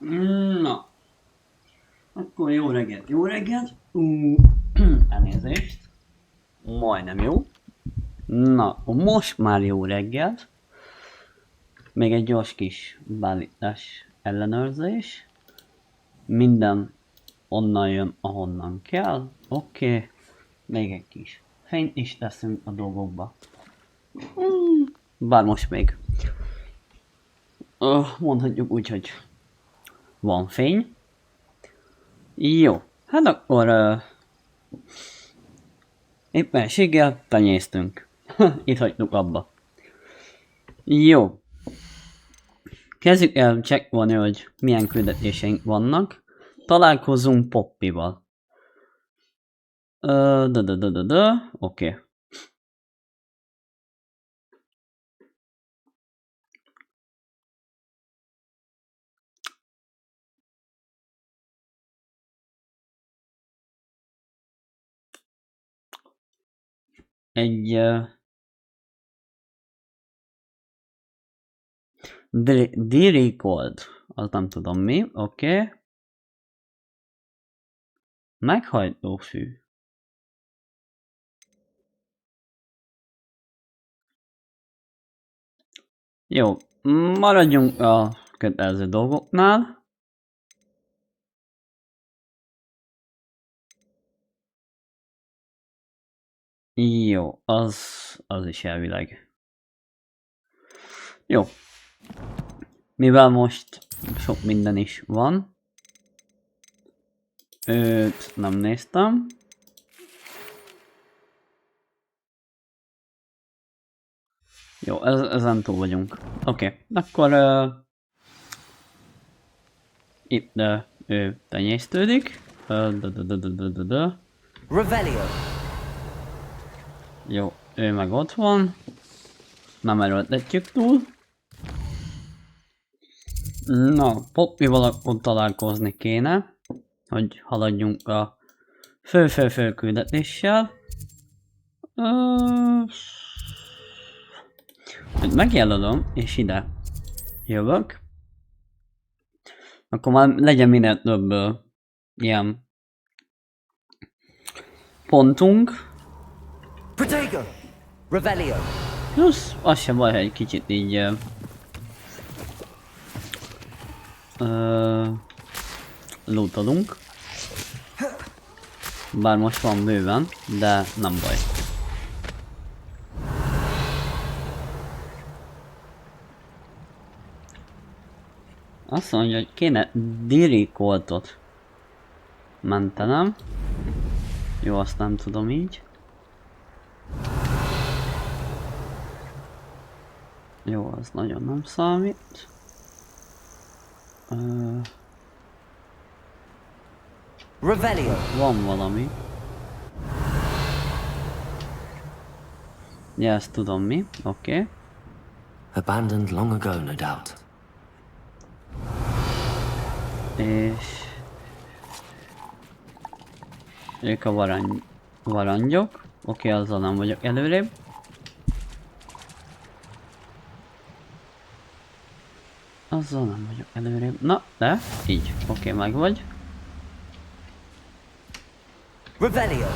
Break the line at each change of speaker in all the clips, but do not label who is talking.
Na, akkor jó reggelt, jó reggelt. Elnézést. Majdnem jó. Na, most már jó reggelt. Még egy gyors kis beállítás ellenőrzés. Minden onnan jön, ahonnan kell. Oké. Még egy kis fényt is teszünk a dolgokba. Bár most még mondhatjuk úgy, hogy van fény. Jó, hát akkor éppenséggel tenyésztünk. Itt hagytuk abba. Jó. Kezdjük el csekkolni, hogy milyen küldetéseink vannak. Találkozunk Poppyval. Oké. Egy Diricold, az nem tudom mi, oké. Meghajtófű. Jó, maradjunk a kötelező dolgoknál. Jó, az is elvileg. Jó. Mivel most sok minden is van. Őt nem néztem. Jó, ezen túl vagyunk. Oké, akkor itt ő tenyésztődik.
Revelio.
Jó, ő meg ott van. Nem erőltetjük túl. Na, Poppyval akkor találkozni kéne, hogy haladjunk a fő küldetéssel. Megjelölöm, és ide jövök. Akkor már legyen minél több ilyen pontunk.
Protego. Revelio.
Plusz az sem baj, ha egy kicsit így lootolunk. Bár most van bőven, de nem baj. Azt mondja, hogy kéne Diricoltot mentenem. Jó, azt nem tudom így. Jó, az nagyon nem számít.
Revelio.
Van valami. Ja, ezt tudom mi. Oké.
Abandoned long ago, no doubt.
És... ők a varangyok. Oké, azzal nem vagyok előrébb. Azzal nem vagyok előrébb. Na, de így. Oké, meg vagy.
Revelio.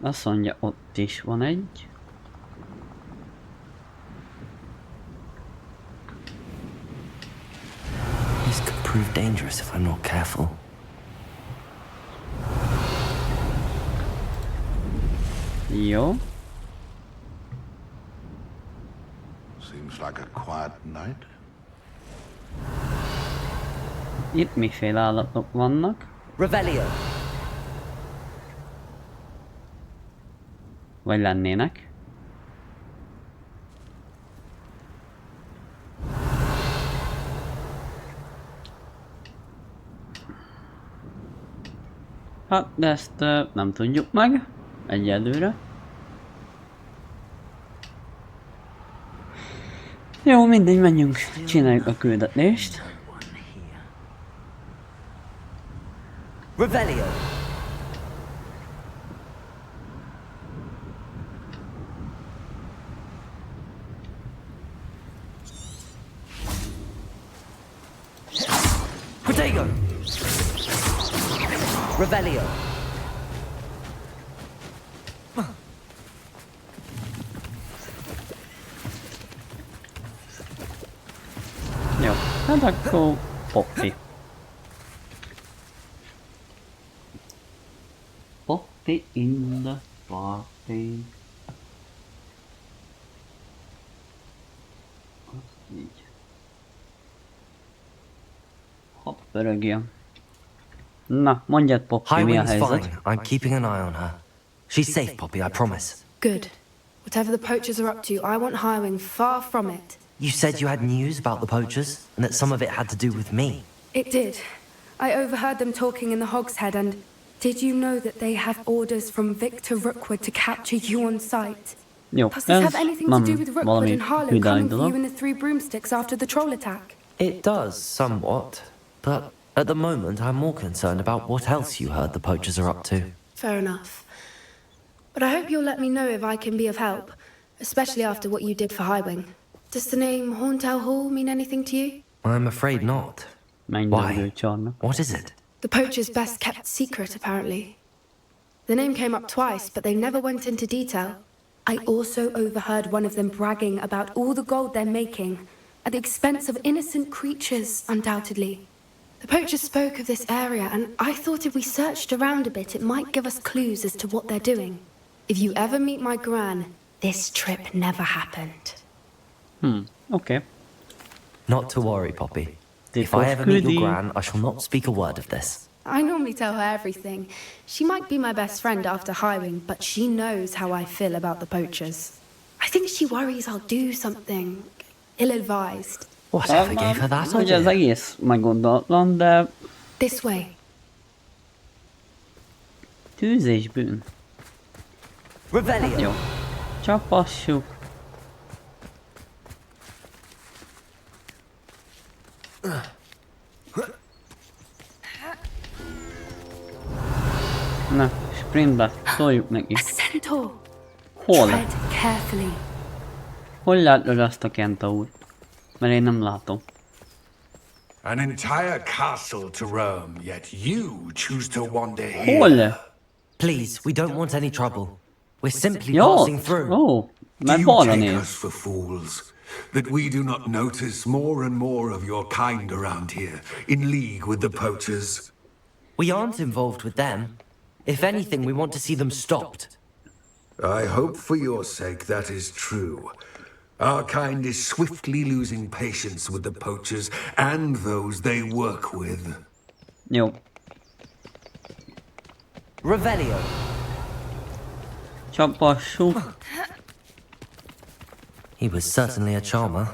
Azt mondja, ott is van egy.
This could prove dangerous if I'm not careful.
Jó.
Seems like a quiet night.
Itt miféle állatok vannak?
Revelio.
Vagy lennének? Hát, de ezt nem tudjuk meg. Egyelőre. Jó, mindegy, menjünk. Csináljuk a küldetést.
Revelio. Protego! Revelio.
Jó, hát akkor Poppy. Poppy in the party. Így. Hopp, pörögjön. Na, mondjad Poppy, mi a
Highwing's
helyzet?
fine. I'm keeping an eye on her. She's safe, Poppy, I promise.
Good. Whatever the poachers are up to, I want Highwing far from it.
You said you had news about the poachers, and that some of it had to do with me.
It did. I overheard them talking in the Hogshead, and did you know that they have orders from Victor Rookwood to capture you on sight?
Jó,
Does this
ez
have anything to do with Rookwood
valami
and Harlow
hülyén
coming for
dolog.
you in the Three Broomsticks after the troll attack?
It does, somewhat. But at the moment, I'm more concerned about what else you heard the poachers are up to.
Fair enough. But I hope you'll let me know if I can be of help, especially after what you did for Highwing. Does the name Hauntel Hall mean anything to you?
I'm afraid not.
Mennydörgő csarnok.
What is it?
The poacher's best kept secret, apparently. The name came up twice, but they never went into detail. I also overheard one of them bragging about all the gold they're making, at the expense of innocent creatures, undoubtedly. The poachers spoke of this area, and I thought if we searched around a bit, it might give us clues as to what they're doing. If you ever meet my gran, this trip never happened.
Oké.
Not to worry, Poppy.
Dit
If I
was
ever meet your
goedie.
gran, I shall not speak a word of this.
I normally tell her everything. She might be my best friend after Highwing, but she knows how I feel about the poachers. I think she worries I'll do something ill-advised.
Whatever gave her that
Ugye ez
idea?
egész meggondolatlan, de
This way.
tűz és bűn.
Revelio.
Jó. Csapassuk. Na, sprintbe, toljuk neki.
A centaur.
Hol?
Tread carefully.
Hol látod azt a kentaurt? Mert én nem látom.
An entire castle to roam, yet you choose to wander here.
Hol?
Please, we don't want any trouble. We're simply
Jó.
passing through.
Ó,
Do
mert
you
balra
take
néz.
us for fools? That we do not notice more and more of your kind around here, in league with the poachers?
We aren't involved with them. If anything, we want to see them stopped.
I hope for your sake that is true. Our kind is swiftly losing patience with the poachers and those they work with.
Jó.
Revelio.
Csapassuk.
He was certainly a charmer.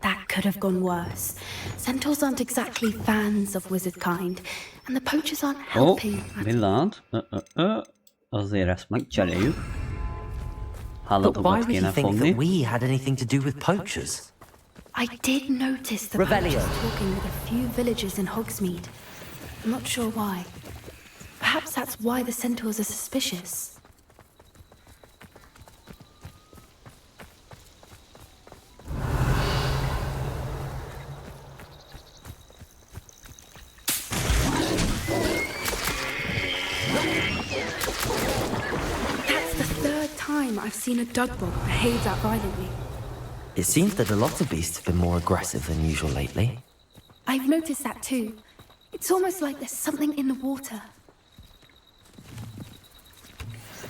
That could have gone worse. Centaurs aren't exactly fans of wizard kind, and the poachers aren't
Ó,
helping.
pillanat. Azért ezt megcseréljük.
But why
Hálatokat
would he
kéne
think
fogni.
that we had anything to do with poachers?
I did notice the
Revelio.
poachers talking with a few villagers in Hogsmeade. I'm not sure why. Perhaps that's why the centaurs are suspicious. That's the third time I've seen a dugbog behave that violently.
It seems that a lot of beasts have been more aggressive than usual lately.
I've noticed that too. It's almost like there's something in the water.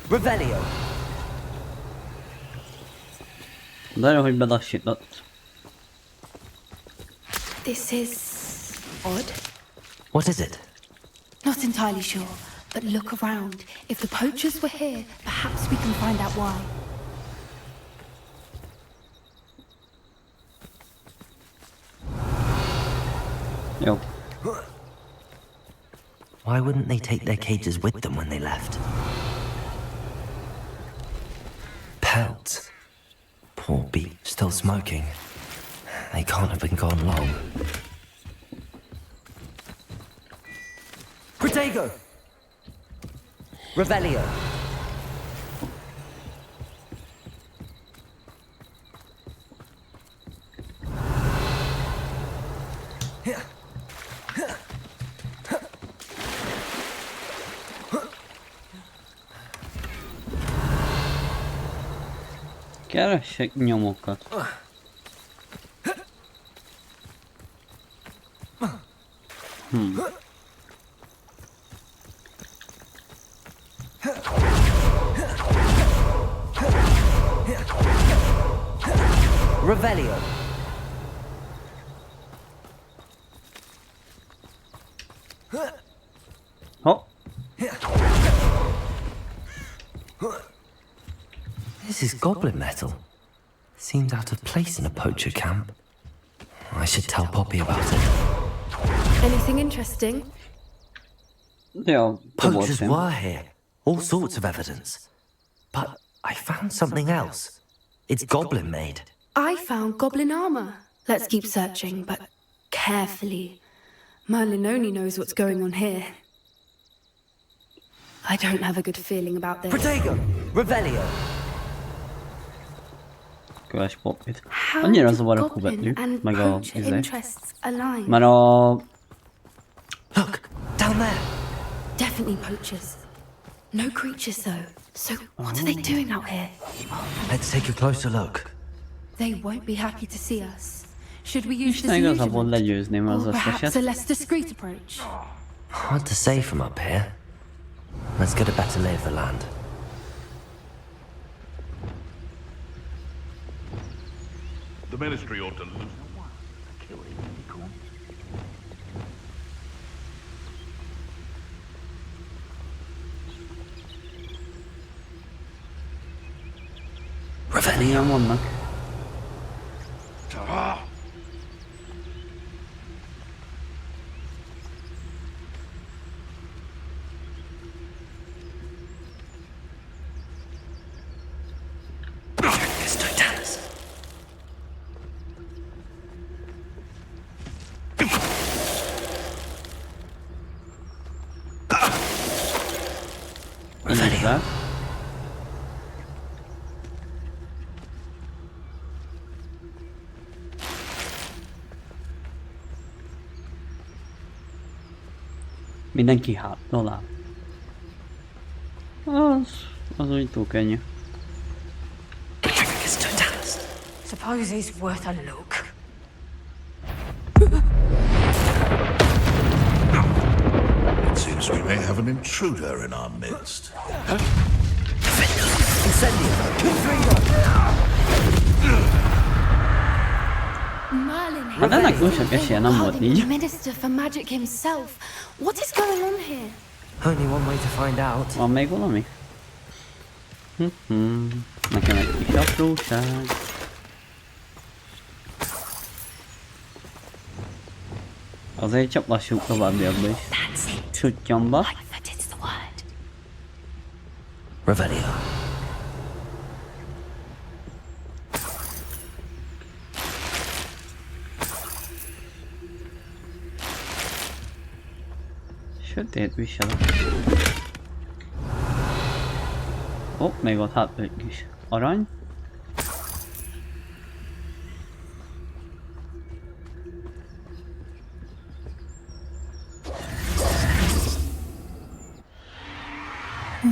Revelio.
De jó, hogy belassított.
This is odd.
What is it?
Not entirely sure, but look around. If the poachers were here, perhaps we can find out why.
Jó.
Why wouldn't they take their cages with them when they left? Pelts. Poor beast, still smoking. They can't have been gone long.
Protego. Revelio.
Keressek nyomokat.
Revelio.
Hopp.
This is goblin metal. Seems out of place in a poacher camp. I should tell Poppy about it.
Anything interesting?
Ja, det var
Poachers
synd.
were here. All sorts of evidence. But I found something else. It's goblin made.
I found goblin armor. Let's keep searching, but carefully. Merlin only knows what's going on here. I don't have a good feeling about this.
Protego. Revelio.
Kövess Poppit.
How
Annyira
do
zavar a
goblin
kubetlük,
and
meg a
poacher
izé.
interests align?
Mert a...
Look, down there.
Definitely poachers. No creatures though. So what are they doing out here?
Let's take a closer look.
They won't be happy to see us. Should we use
Isten igazából
disillusionment?
legyőzném az
Or perhaps a
összeset.
less discreet approach?
Hard to say from up here. Let's get a better lay of the land.
The ministry ought to lose no one. Kill a unicorn.
Milyen vannak? Nézzük. Mindenki háttól áll. Az úgy túl könnyű.
Suppose he's worth a look.
It seems we may have an intruder in our midst.
Incendio.
Merlin
Hát ennek túl sok esélye nem volt
the
így.
minister for magic himself. What is going on here?
Only one way to find out.
Van még valami? Nekem egy kis apróság. Azért csaplassuk továbbiakba is. Süttyamba.
That is the word.
Revelio.
Sötét viselet. Ó, még ott hát egy kis arany.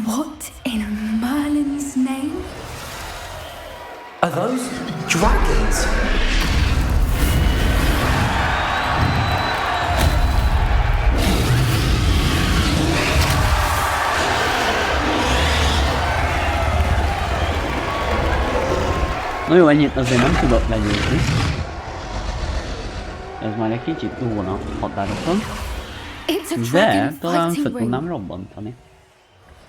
What in Merlin's name?
Are those dragons?
Na jó, ennyit azért nem tudok legyőzni. Ez már egy kicsit túl van a határokon.
It's a
De
dragon
talán
fighting
fel
ring.
tudnám robbantani.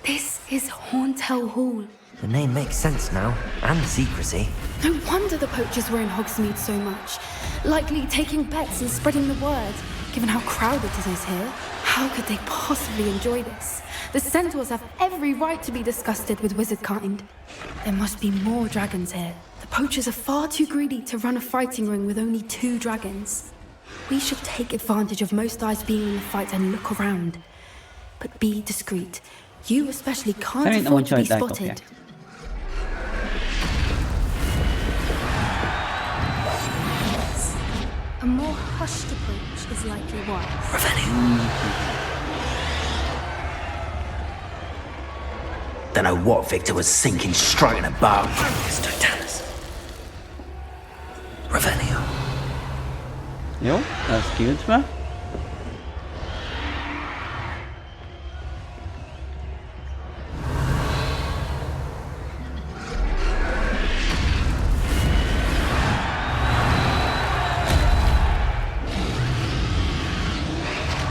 This is Hauntel Hall.
The name makes sense now, and the secrecy.
No wonder the poachers were in Hogsmeade so much. Likely taking bets and spreading the word, given how crowded it is here. How could they possibly enjoy this? The centaurs have every right to be disgusted with wizard kind. There must be more dragons here. The poachers are far too greedy to run a fighting ring with only 2 dragons. We should take advantage of most eyes being in the fight and look around. But be discreet. You especially can't
Szerintem
afford to be
hogy csajt
spotted.
elkapják.
A more hushed approach is likely wise.
Don't know what Victor was thinking, stroking a bow.
Jó, ez kiütve.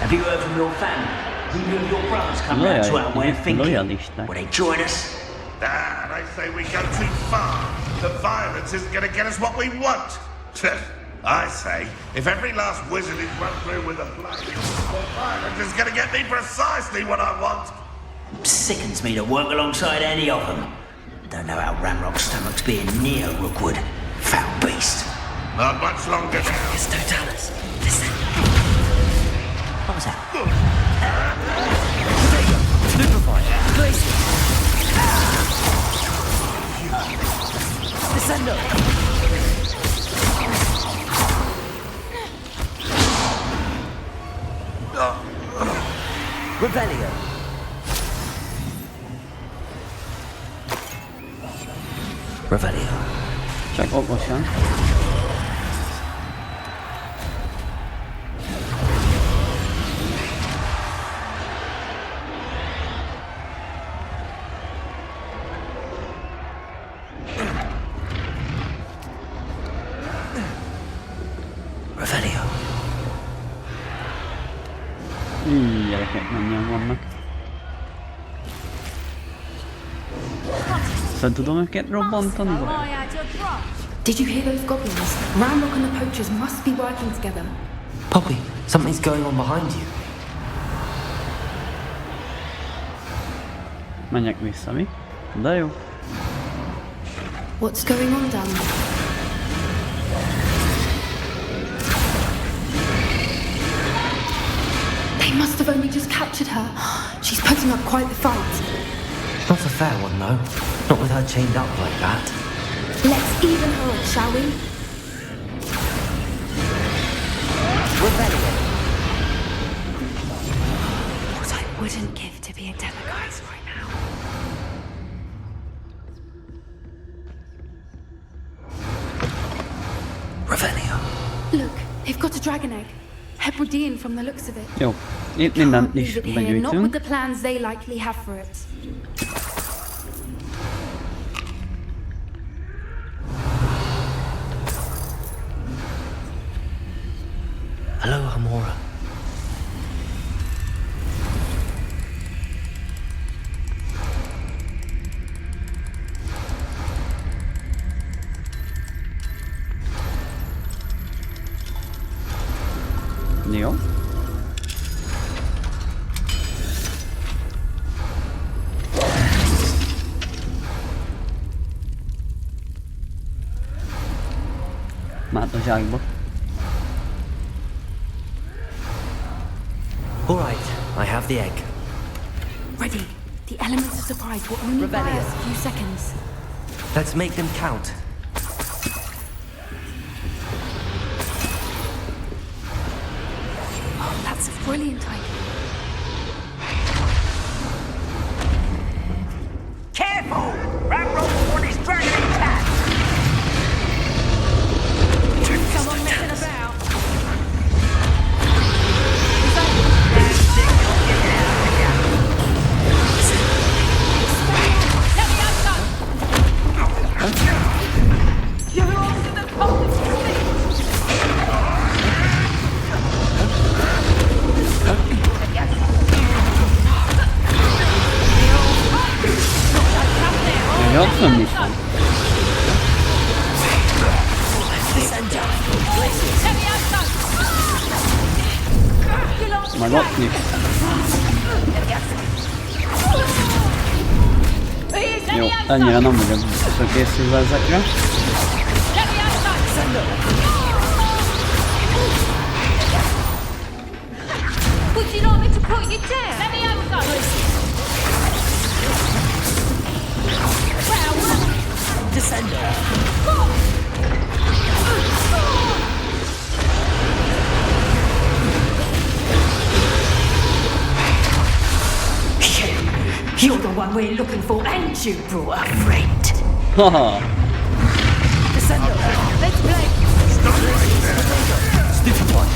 Have you heard from your family? Any of your brothers come round to our way of thinking?
Loyalisták.
Will they join us?
Ah, they say we go too far. The violence isn't going to get us what we want. I say, if every last wizard is run through with a blade, the violence is going to get me precisely what I want.
Sickens me to work alongside any of them. Don't know how Ramrock's stomach's being near Rookwood. Foul beast.
Not much longer now.
It's Totalis. Listen.
What was that?
Stupefy. Please. Descendo.
Revelio.
Revelio.
Csak okosan.
Revelio.
Gyerekek mennyien vannak. Szóval tudom őket robbantani, vagy?
Did you hear those goblins? Ramrock and the poachers must be working together.
Poppy, something's going on behind you.
Menjek vissza, mi? De jó.
What's going on down there? They must have only just captured her. She's putting up quite the fight.
Not a fair one, though. Not with her chained up like that.
Let's even her up, shall we?
Revelio.
What I wouldn't give to be a Demiguise right now.
Revelio.
Look, they've got a dragon egg. Hebridean from the looks of it.
Jó, itt mindent
Can't
is
leave it here, not with
begyűjtünk.
the plans they likely have for it.
Hello, Hamora.
Jó. Mát a zsákba.
All right, I have the egg.
Ready. The elements of surprise will only buy
Revelio.
us a few seconds.
Let's make them count.
Oh, that's a brilliant idea.
Careful! Ramrock's on his dragon attack!
Someone messing about.
Ja, jag tror missar. Man gott snyggt. Jó, ennyire nem vagyok készülve ezekre.
Would you like me to put you down? Let me over.
Descendo.
You're the one we're looking for, and you brought a friend.
Haha.
Descendo. Let's play.
Stupefy.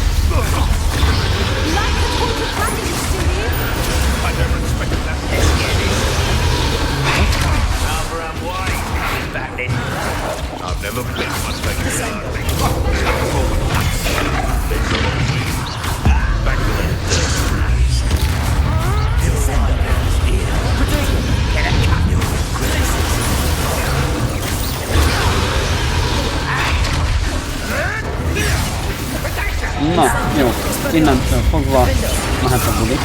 fogva mehet a buli.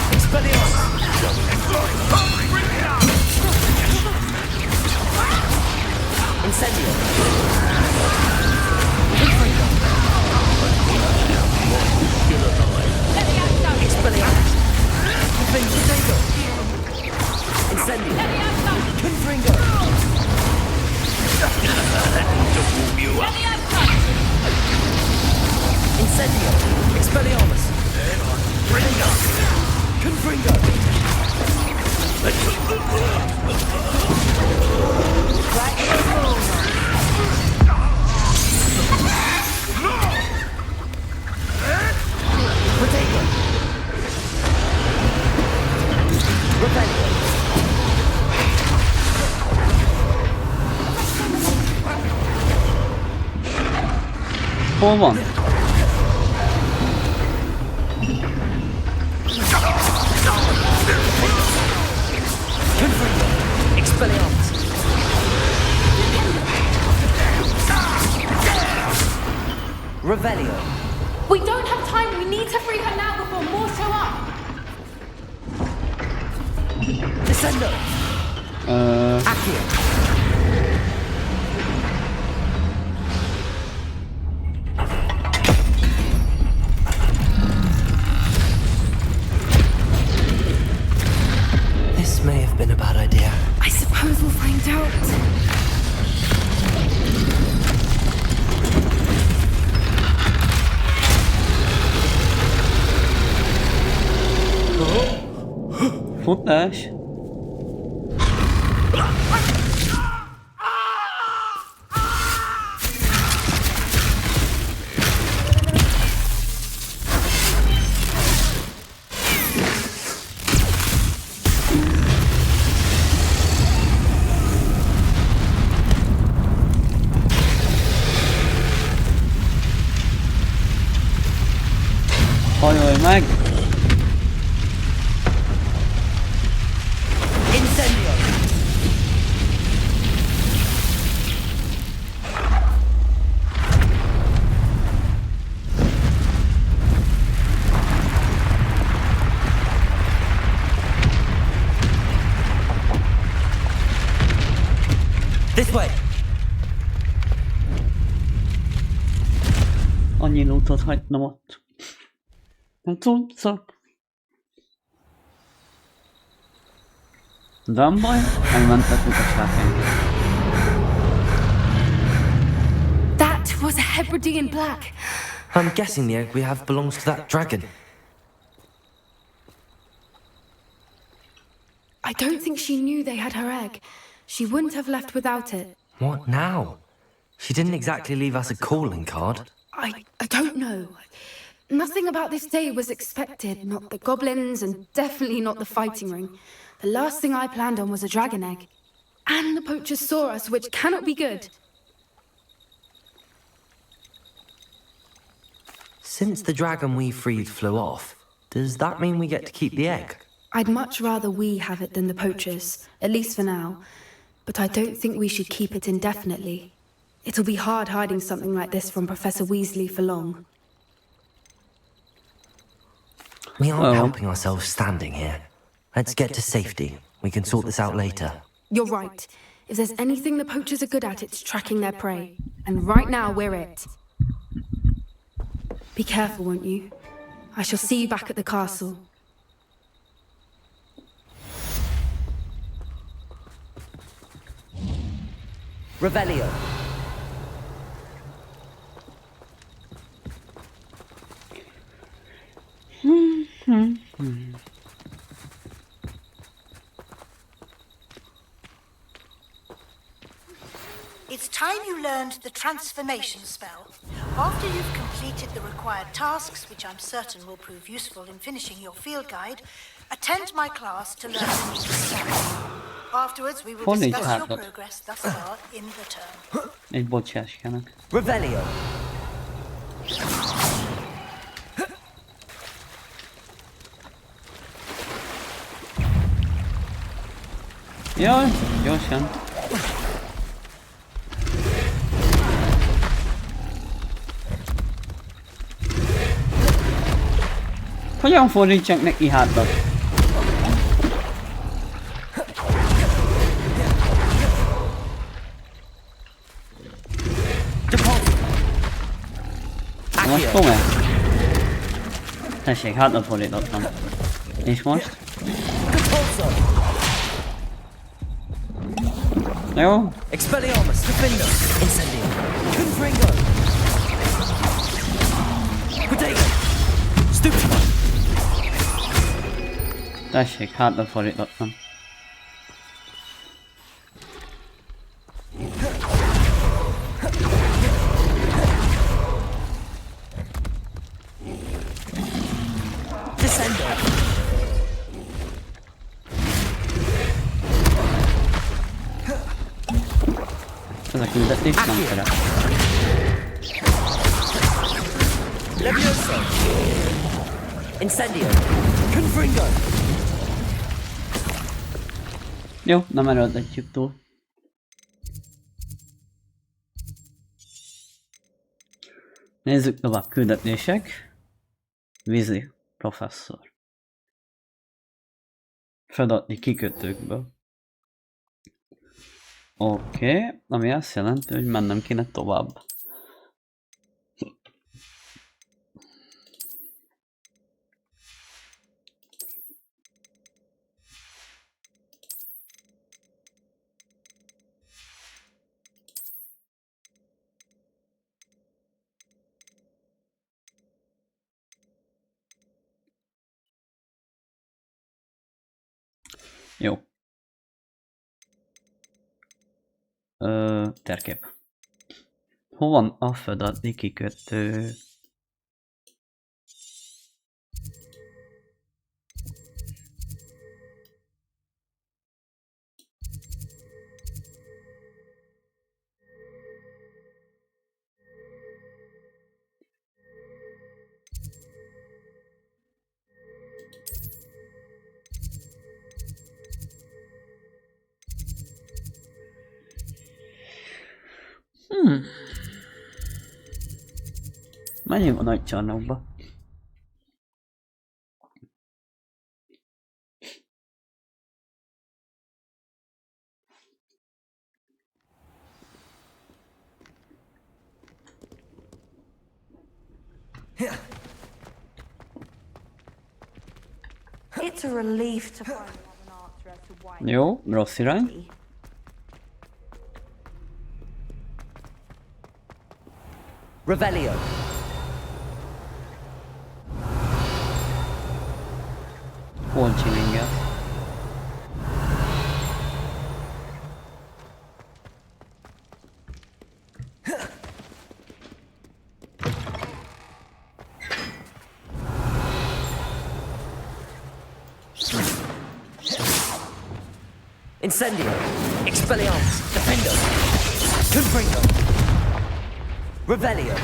Hol van?
Revelio.
We don't have time. We need to free her now before more show up.
Descendo. Accio.
This may have been a bad idea.
I suppose we'll find out.
Futás. Hajolj meg!
Incendio. This way.
Annyi lootot hagytam ott. Nem tudszak. De nem baj, elmentettük a sárkányra.
That was a Hebridean black.
I'm guessing the egg we have belongs to that dragon.
I don't think she knew they had her egg. She wouldn't have left without it.
What now? She didn't exactly leave us a calling card.
I don't know. Nothing about this day was expected. Not the goblins, and definitely not the fighting ring. The last thing I planned on was a dragon egg. And the poachers saw us, which cannot be good.
Since the dragon we freed flew off, does that mean we get to keep the egg?
I'd much rather we have it than the poachers, at least for now. But I don't think we should keep it indefinitely. It'll be hard hiding something like this from Professor Weasley for long.
We aren't helping ourselves standing here. Let's get to safety. We can sort this out later.
You're right. If there's anything the poachers are good at, it's tracking their prey. And right now, we're it. Be careful, won't you? I shall see you back at the castle.
Revelio.
It's time you learned the transformation spell. After you've completed the required tasks, which I'm certain will prove useful in finishing your field guide, attend my class to learn the new spell. Afterwards, we will discuss your progress thus far in the term.
Egy bocsáskának.
Revelio.
Jaj, gyorsan. Hogyan fordítsak neki hátat? Most komolyan? Tessék, hátat fordítottam. És most? Jó?
Expelliarmus, Defender, Incendio, Confringo, Protego, Stupefy,
Tessék, hátat fordítottam.
Descendo,
Ez a küldetés nem szeret.
Levioso, Incendio, Confringo,
Jó, nem erőltetjük túl. Nézzük tovább, küldetések. Vízi professzor. Feladni kikötőkből. Oké, ami azt jelenti, hogy mennem kéne tovább. Jó. Térkép. Hol van a feladni kikötő? Menjünk a nagy csarnokba.
It's a relief to finally have an answer as to why.
Jó, rossz irány.
Revelio,
Hol csilinget?
Incendio, Expelliarmus, Defender, Confringo, Revelio,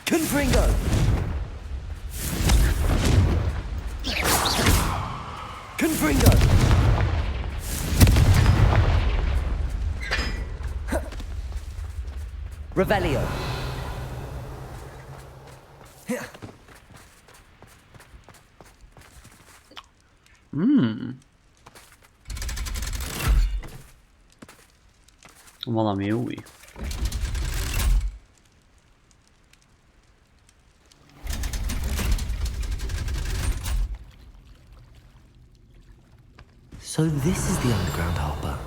Confringo, Confringo, Revelio,
Valami új.
So this is the underground harbour.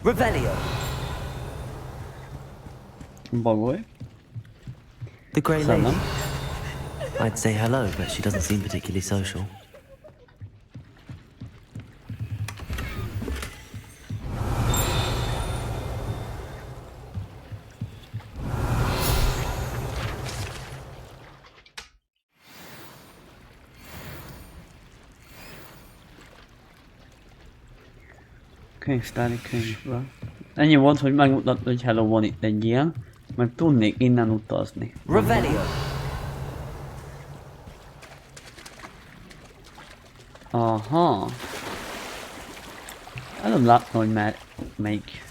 Revelio,
Bagolj.
The Grey
Szellem.
Lady. I'd say hello, but she doesn't seem particularly social.
Könyvtári könyvből. Ennyi volt, hogy megmutatod, hogy hello, van itt egy ilyen, mert tudnék innen utazni.
Revelio.
Aha. Előbb láttam, hogy már melyik.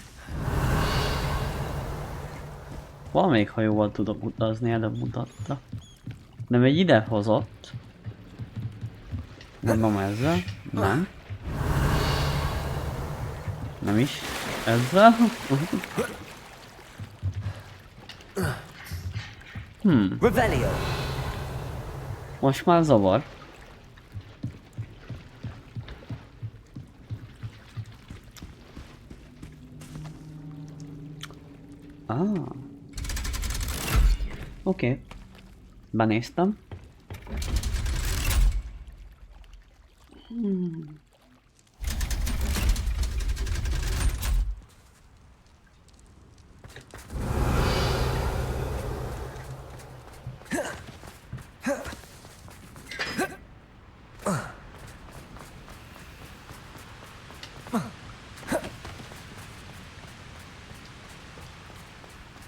Valamelyik hajóval tudok utazni, előbb mutatta. De még ide hozott. Gondolom ezzel. Nem. Nem is. Ezzel.
Revelio.
Most már zavar. Oké. Benéztem.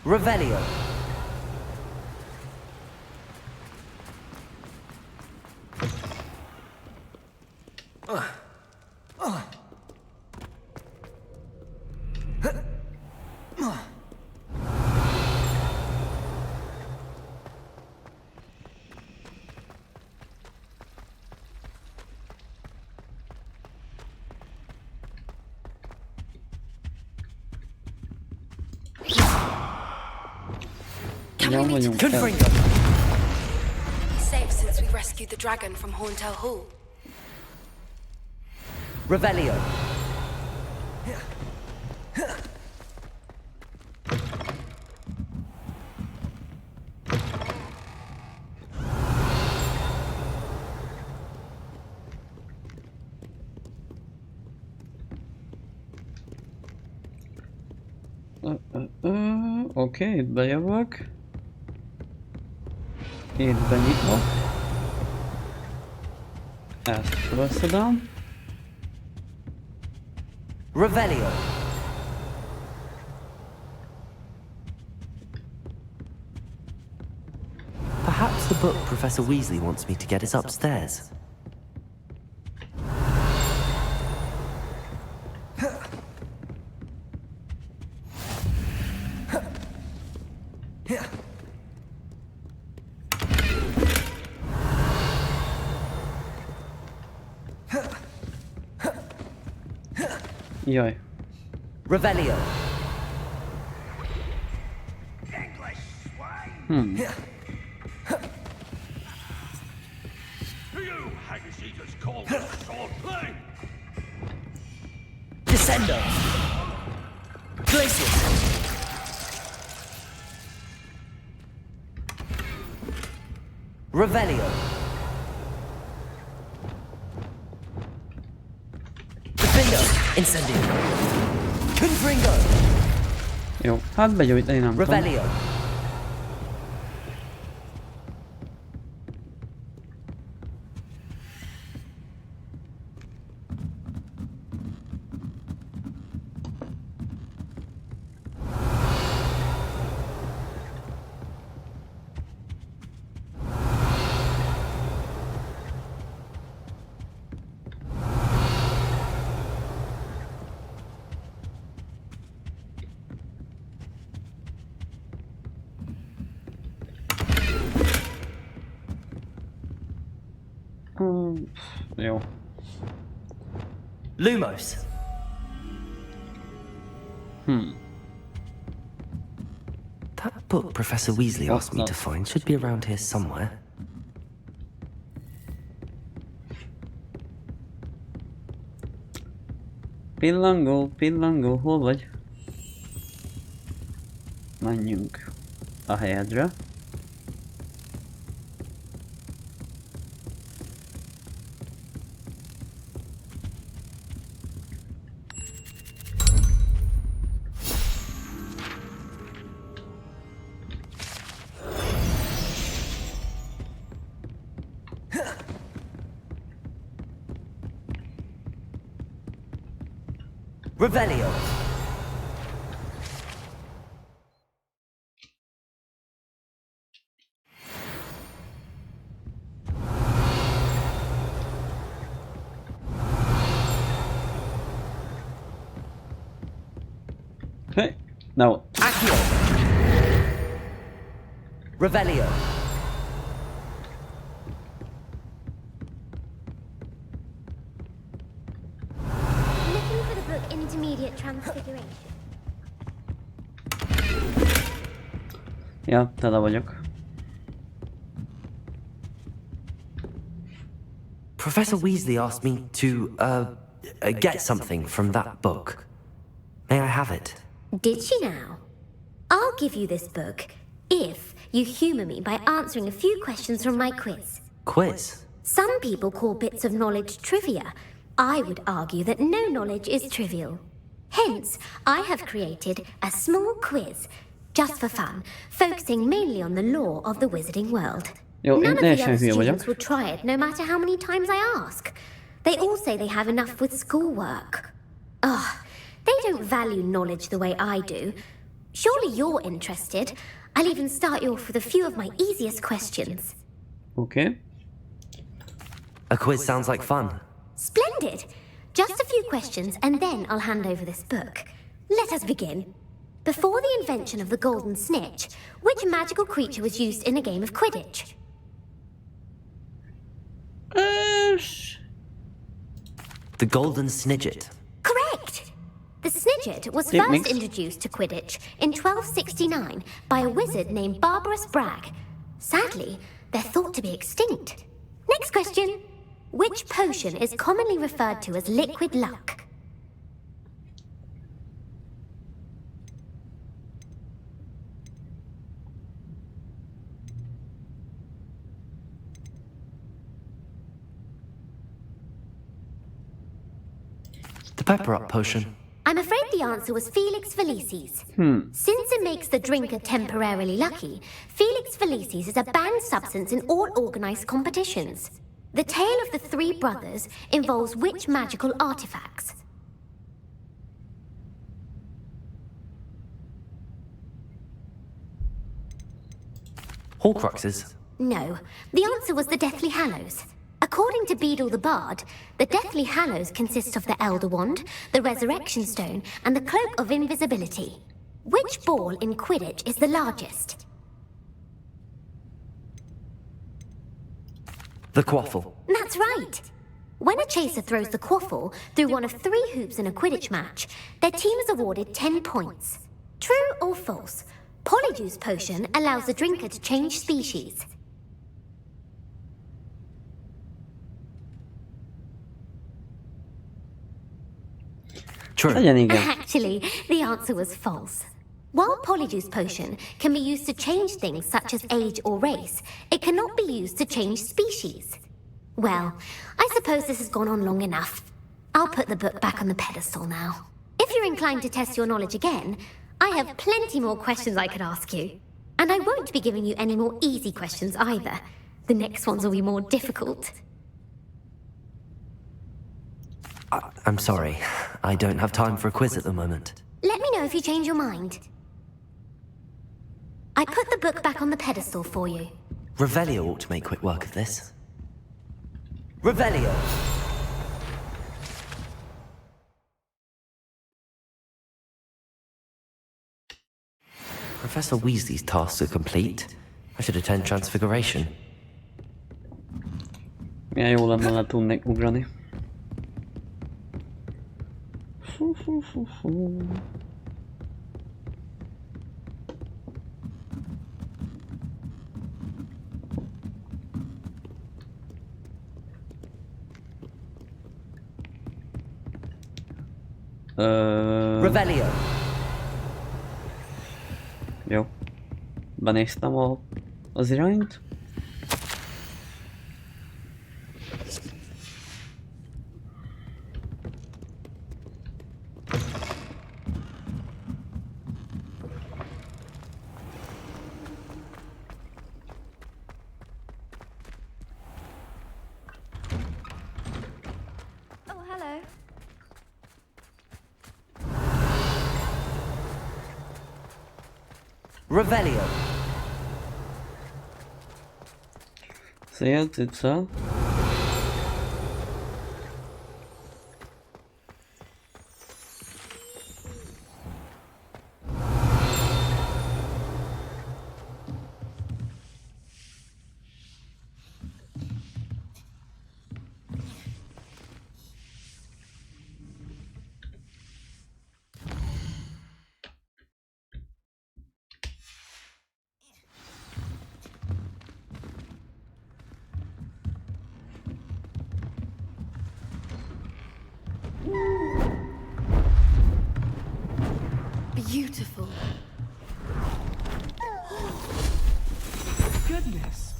Revelio.
Nem vagyunk el.
Confringo.
He's safe since we rescued the dragon from Horntail Hall.
Revelio.
Oké, itt bejövök. Itt benyitok. Ezt felszedem.
Revelio.
Perhaps the book Professor Weasley wants me to get is upstairs.
Jaj.
Revelio. Descendo. Glacius. Revelio. Defendo. Incendio. Confringo.
Jó, hát begyújtani nem tudom.
Revelio.
Jó.
Lumos.
That book Professor Weasley asked me to find should be around here somewhere.
Pillangó, pillangó, hol vagy? Menjünk a helyedre.
Revelio.
Okay. No.
Accio. Revelio.
Looking for the book Intermediate Transfiguration.
Ja, tele vagyok.
Professor Weasley asked me to, get something from that book. May I have it?
Did she now? I'll give you this book if you humour me by answering a few questions from my quiz.
Quiz?
Some people call bits of knowledge trivia. I would argue that no knowledge is trivial. Hence, I have created a small quiz, just for fun, focusing mainly on the lore of the wizarding world.
Jó, én
None of the
teljesen
other
hülye
students
vagyok.
will try it, no matter how many times I ask. They all say they have enough with schoolwork. Ugh, they don't value knowledge the way I do. Surely you're interested. I'll even start you off with a few of my easiest questions.
Okay.
A quiz sounds like fun.
Splendid! Just a few questions and then I'll hand over this book. Let us begin. Before the invention of the golden snitch, which magical creature was used in a game of Quidditch?
The Golden Snidget.
Correct! The Snidget was
Tip
first
mix.
introduced to Quidditch in 1269 by a wizard named Barbarous Bragg. Sadly, they're thought to be extinct. Next question. Which potion is commonly referred to as liquid luck?
The Pepper Up potion.
I'm afraid the answer was Felix Felicis. Since it makes the drinker temporarily lucky, Felix Felicis is a banned substance in all organised competitions. The tale of the three brothers involves which magical artifacts?
Horcruxes.
No, the answer was the Deathly Hallows. According to Beadle the Bard, the Deathly Hallows consist of the Elder Wand, the Resurrection Stone, and the Cloak of Invisibility. Which ball in Quidditch is the largest?
The Quaffle.
That's right. When a chaser throws the quaffle through one of 3 hoops in a Quidditch match, their team is awarded 10 points. True or false? Polyjuice potion allows the drinker to change species.
True.
Legyen igen.
Actually, the answer was false. While Polyjuice potion can be used to change things such as age or race, it cannot be used to change species. Well, I suppose this has gone on long enough. I'll put the book back on the pedestal now. If you're inclined to test your knowledge again, I have plenty more questions I could ask you. And I won't be giving you any more easy questions either. The next ones will be more difficult.
I'm sorry. I don't have time for a quiz at the moment.
Let me know if you change your mind. I put the book back on the pedestal for you.
Revelio ought to make quick work of this.
Revelio.
Professor Weasley's tasks are complete. I should attend Transfiguration.
Milyen jó lenne le tudnék ugrani.
Revelio.
Jó. Benéztem az irányt.
Oh, hello.
Revelio.
Szél, cica.
Beautiful.
Goodness.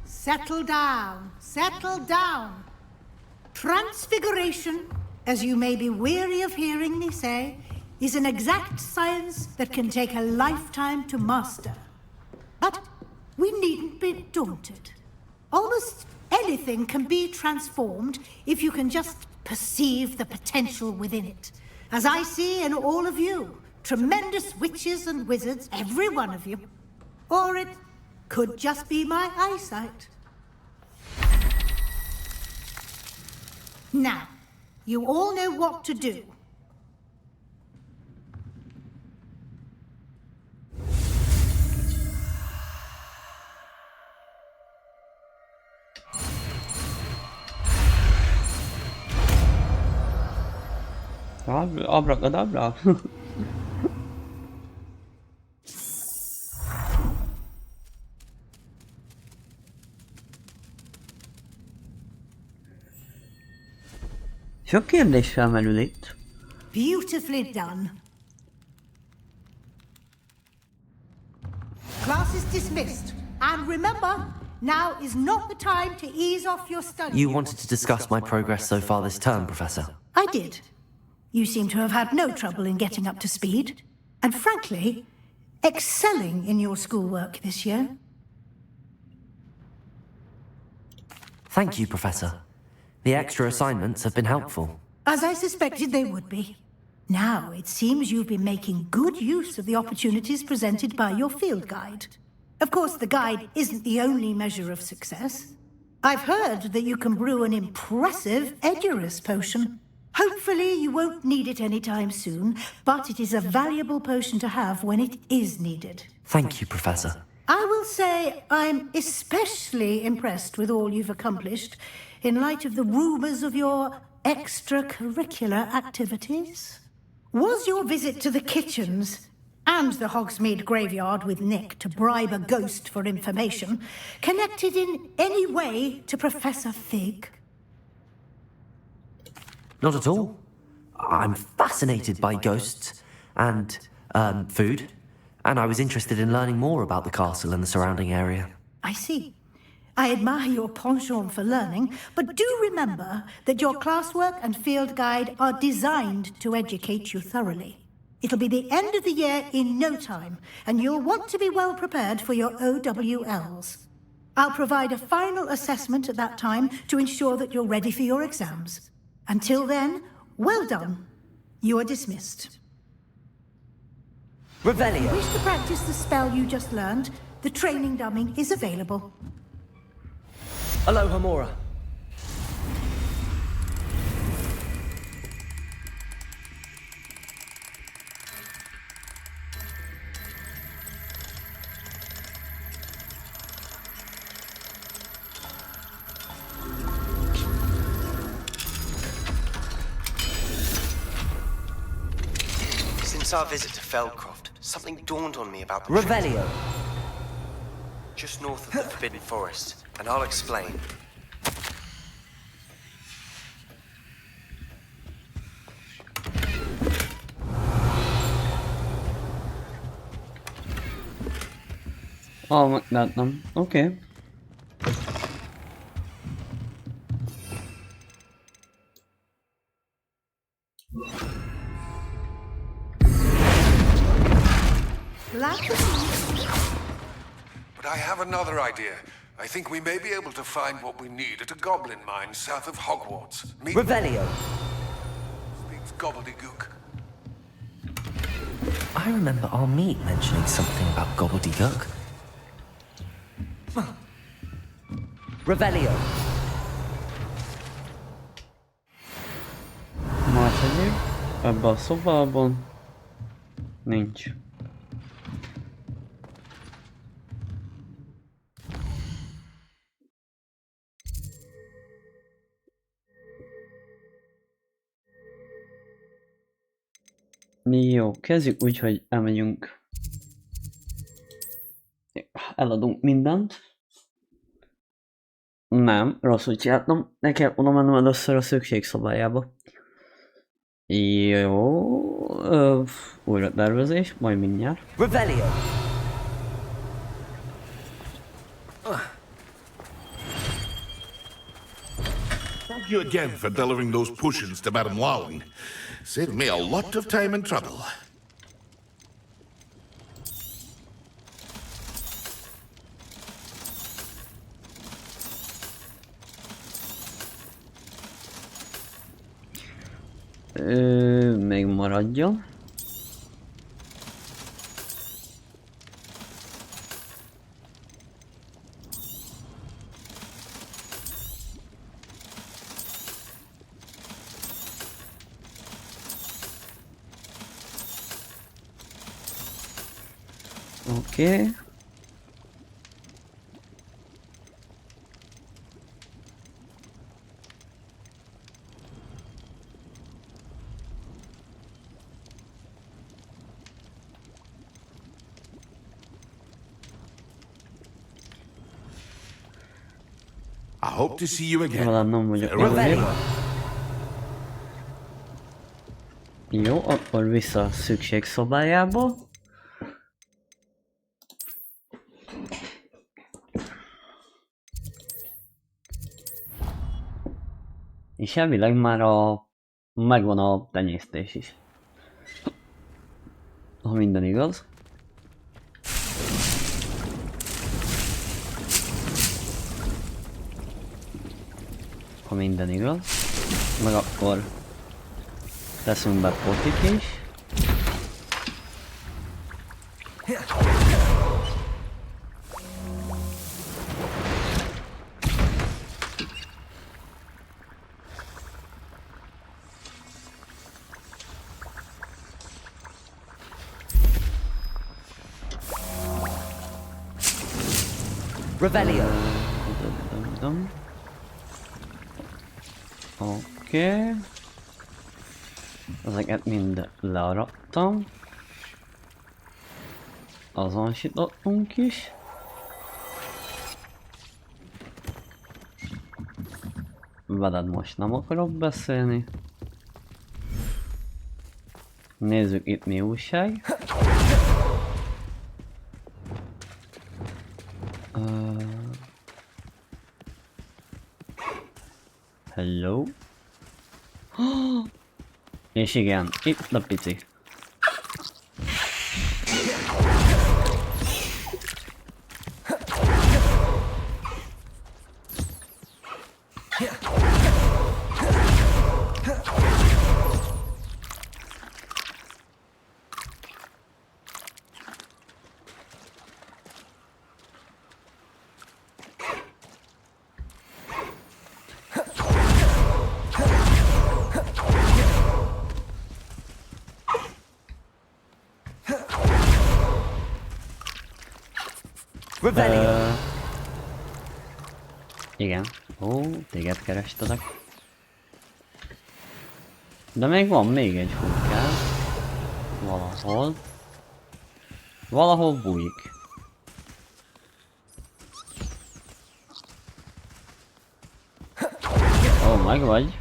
Settle down. Settle down. Transfiguration, as you may be weary of hearing me say, is an exact science that can take a lifetime to master. But we needn't be daunted. Almost anything can be transformed if you can just perceive the potential within it. As I see in all of you, tremendous witches and wizards, every one of you. Or it could just be my eyesight. Now, you all know what to do.
Abrakadabra. Sok kérdés felmerül itt.
Beautifully done. Class is dismissed. And remember, now is not the time to ease off your studies.
You wanted to discuss my progress so far this term, Professor.
I did. You seem to have had no trouble in getting up to speed. And frankly, excelling in your schoolwork this year.
Thank you, Professor. The extra assignments have been helpful.
As I suspected they would be. Now, it seems you've been making good use of the opportunities presented by your field guide. Of course, the guide isn't the only measure of success. I've heard that you can brew an impressive Edurus potion. Hopefully, you won't need it anytime soon, but it is a valuable potion to have when it is needed.
Thank you, Professor.
I will say I'm especially impressed with all you've accomplished in light of the rumors of your extracurricular activities. Was your visit to the kitchens and the Hogsmeade graveyard with Nick to bribe a ghost for information connected in any way to Professor Fig?
Not at all. I'm fascinated by ghosts and, food, and I was interested in learning more about the castle and the surrounding area.
I see. I admire your penchant for learning, but do remember that your classwork and field guide are designed to educate you thoroughly. It'll be the end of the year in no time, and you'll want to be well prepared for your OWLs. I'll provide a final assessment at that time to ensure that you're ready for your exams. Until then, well done. You are dismissed.
Revelio.
Wish to practice the spell you just learned? The training dummy is available.
Aloha Mora.
Since our visit to Feldcroft, something dawned on me about the
Revelio.
just north of the Forbidden Forest, and I'll explain.
Láttam. Oké.
But I have another idea. I think we may be able to find what we need at a goblin mine south of Hogwarts. Meet
Revelio.
Speaks gobbledygook.
I remember our meet mentioning something about gobbledygook.
Revelio.
Más egyéb? Ebben a szobában nincs. Jó, kezdjük úgy, hogy elmegyünk. Eladunk mindent. Nem, rosszul csináltam. Nekem oda mennem először a szükségszobájába. Jó, újra tervezés, majd mindjárt.
Revelio.
Thank you again for delivering those potions to Madame Lawing. Saved me a lot of time and trouble.
Még maradjon. Oké.
I hope to see you again.
Legalább nem vagyok
Farewell.
megnév. Jó, akkor vissza a szükségszobájába. És elvileg már megvan a tenyésztés is. Ha minden igaz. Ha minden igaz. Meg akkor teszünk be potik is.
Revelio.
Oké. Ezeket mind learattam. Azonosítottunk is. Veled most nem akarok beszélni. Nézzük itt mi újság. Hello? És igen, itt a pici. Igen. Ó, téged kerestelek. De még van még egy hulkán. Valahol. Valahol bújik. Ó, meg vagy.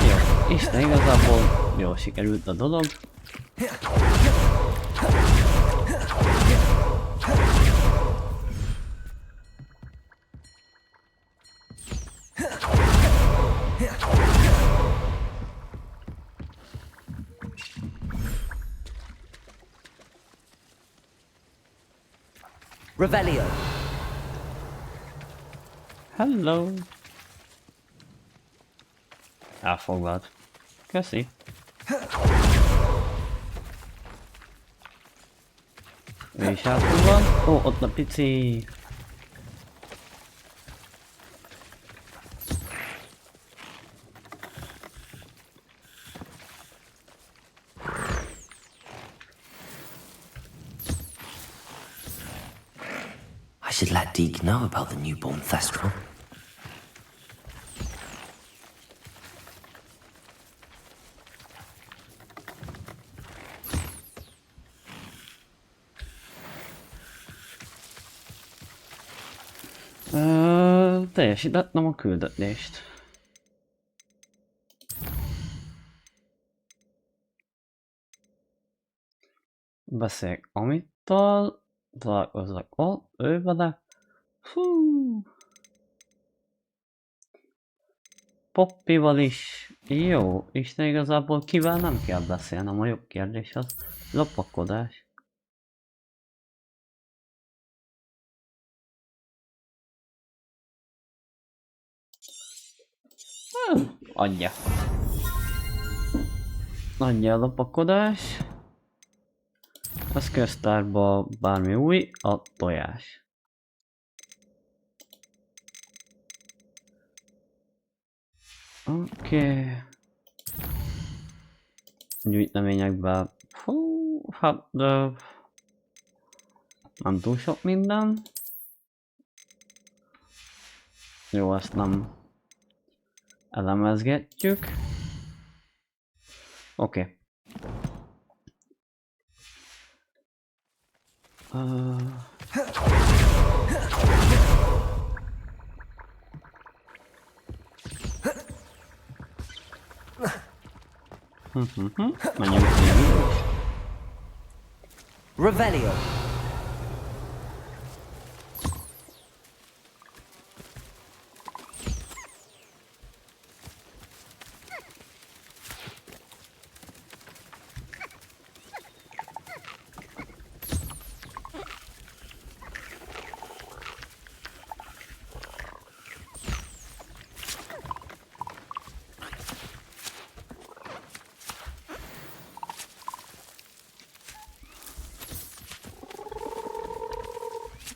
Jó, Isten igazából jól sikerült a dolog.
Revelio.
Hello. Elfoglalt. Köszi. Ő is elfoglalt. Ó, ott a pici.
I should let Deke know about the newborn Thestral.
Teljesítettem a küldetést. Beszéljek Amittal, találkozzak ott, ő vele. Hú. Poppival is. Jó, Isten igazából kivel nem kell beszélnem, a jobb kérdés az lopakodás. Adja. Adja a lopakodás. Az köztárba bármi új, a tojás. Oké. Gyűjteményekben. Fú, hát de... nem túl sok minden. Jó, ezt nem elemezgetjük. Oké. Menjünk ki.
Revelio.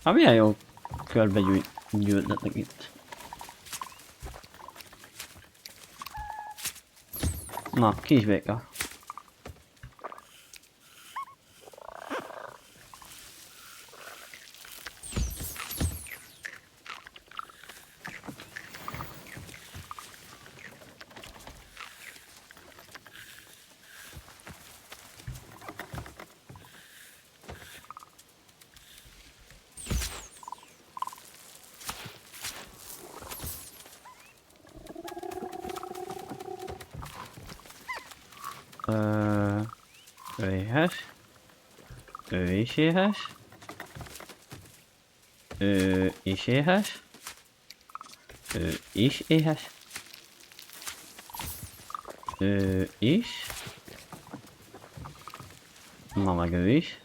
Hát milyen jó körbe gyűjtletek itt. Na, kisbéka. Ő éhes. Ő is éhes. Ő is éhes. Ő is éhes. Ő is. Na meg ő is.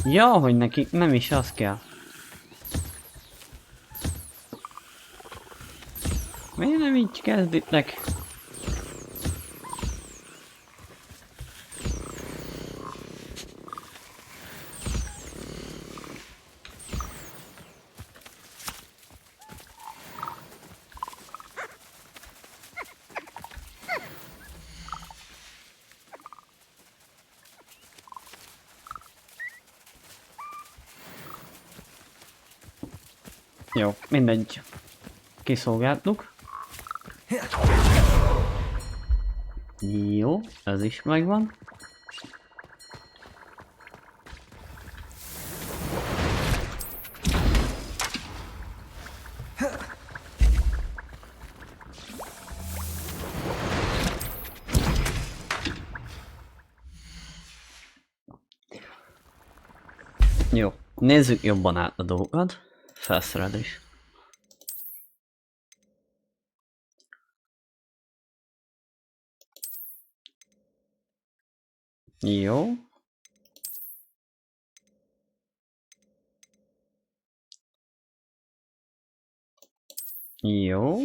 Ja, hogy nekik nem is az kell. Miért nem így kezditek? Jó, mindegy. Kiszolgáltuk. Jó, ez is megvan. Jó, nézzük jobban át a dolgokat. Felszerelés. Jó. Jó.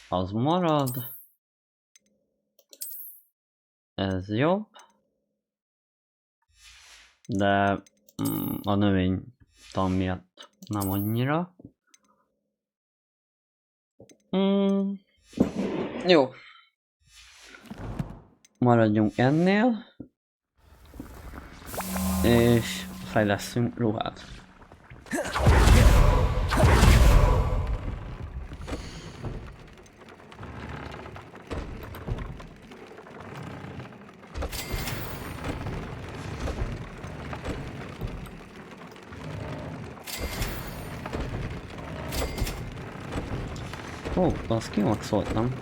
Az marad. Ez jobb. De a növénytan miatt nem annyira. Jó. Maradjunk ennél. És fejleszünk ruhát. Ó, azt kimaxoltam.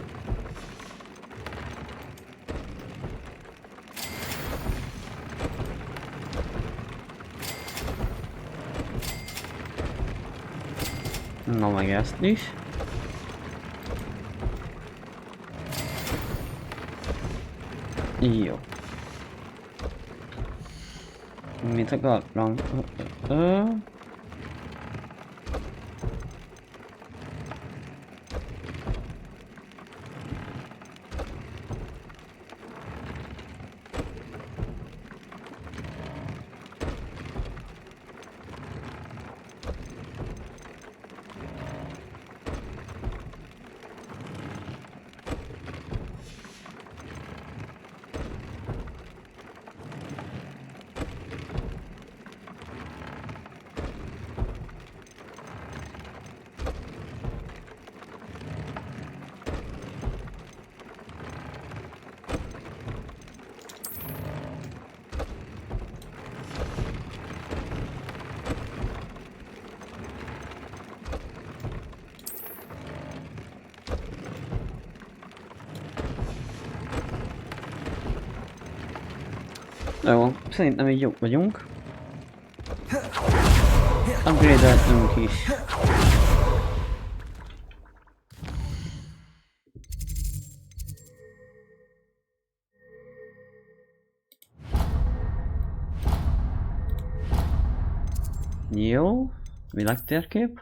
Na meg ezt is. Jó. Mit akartam? Jó, szerintem így jók vagyunk. Upgrade-eltünk is. Jó, világtérkép.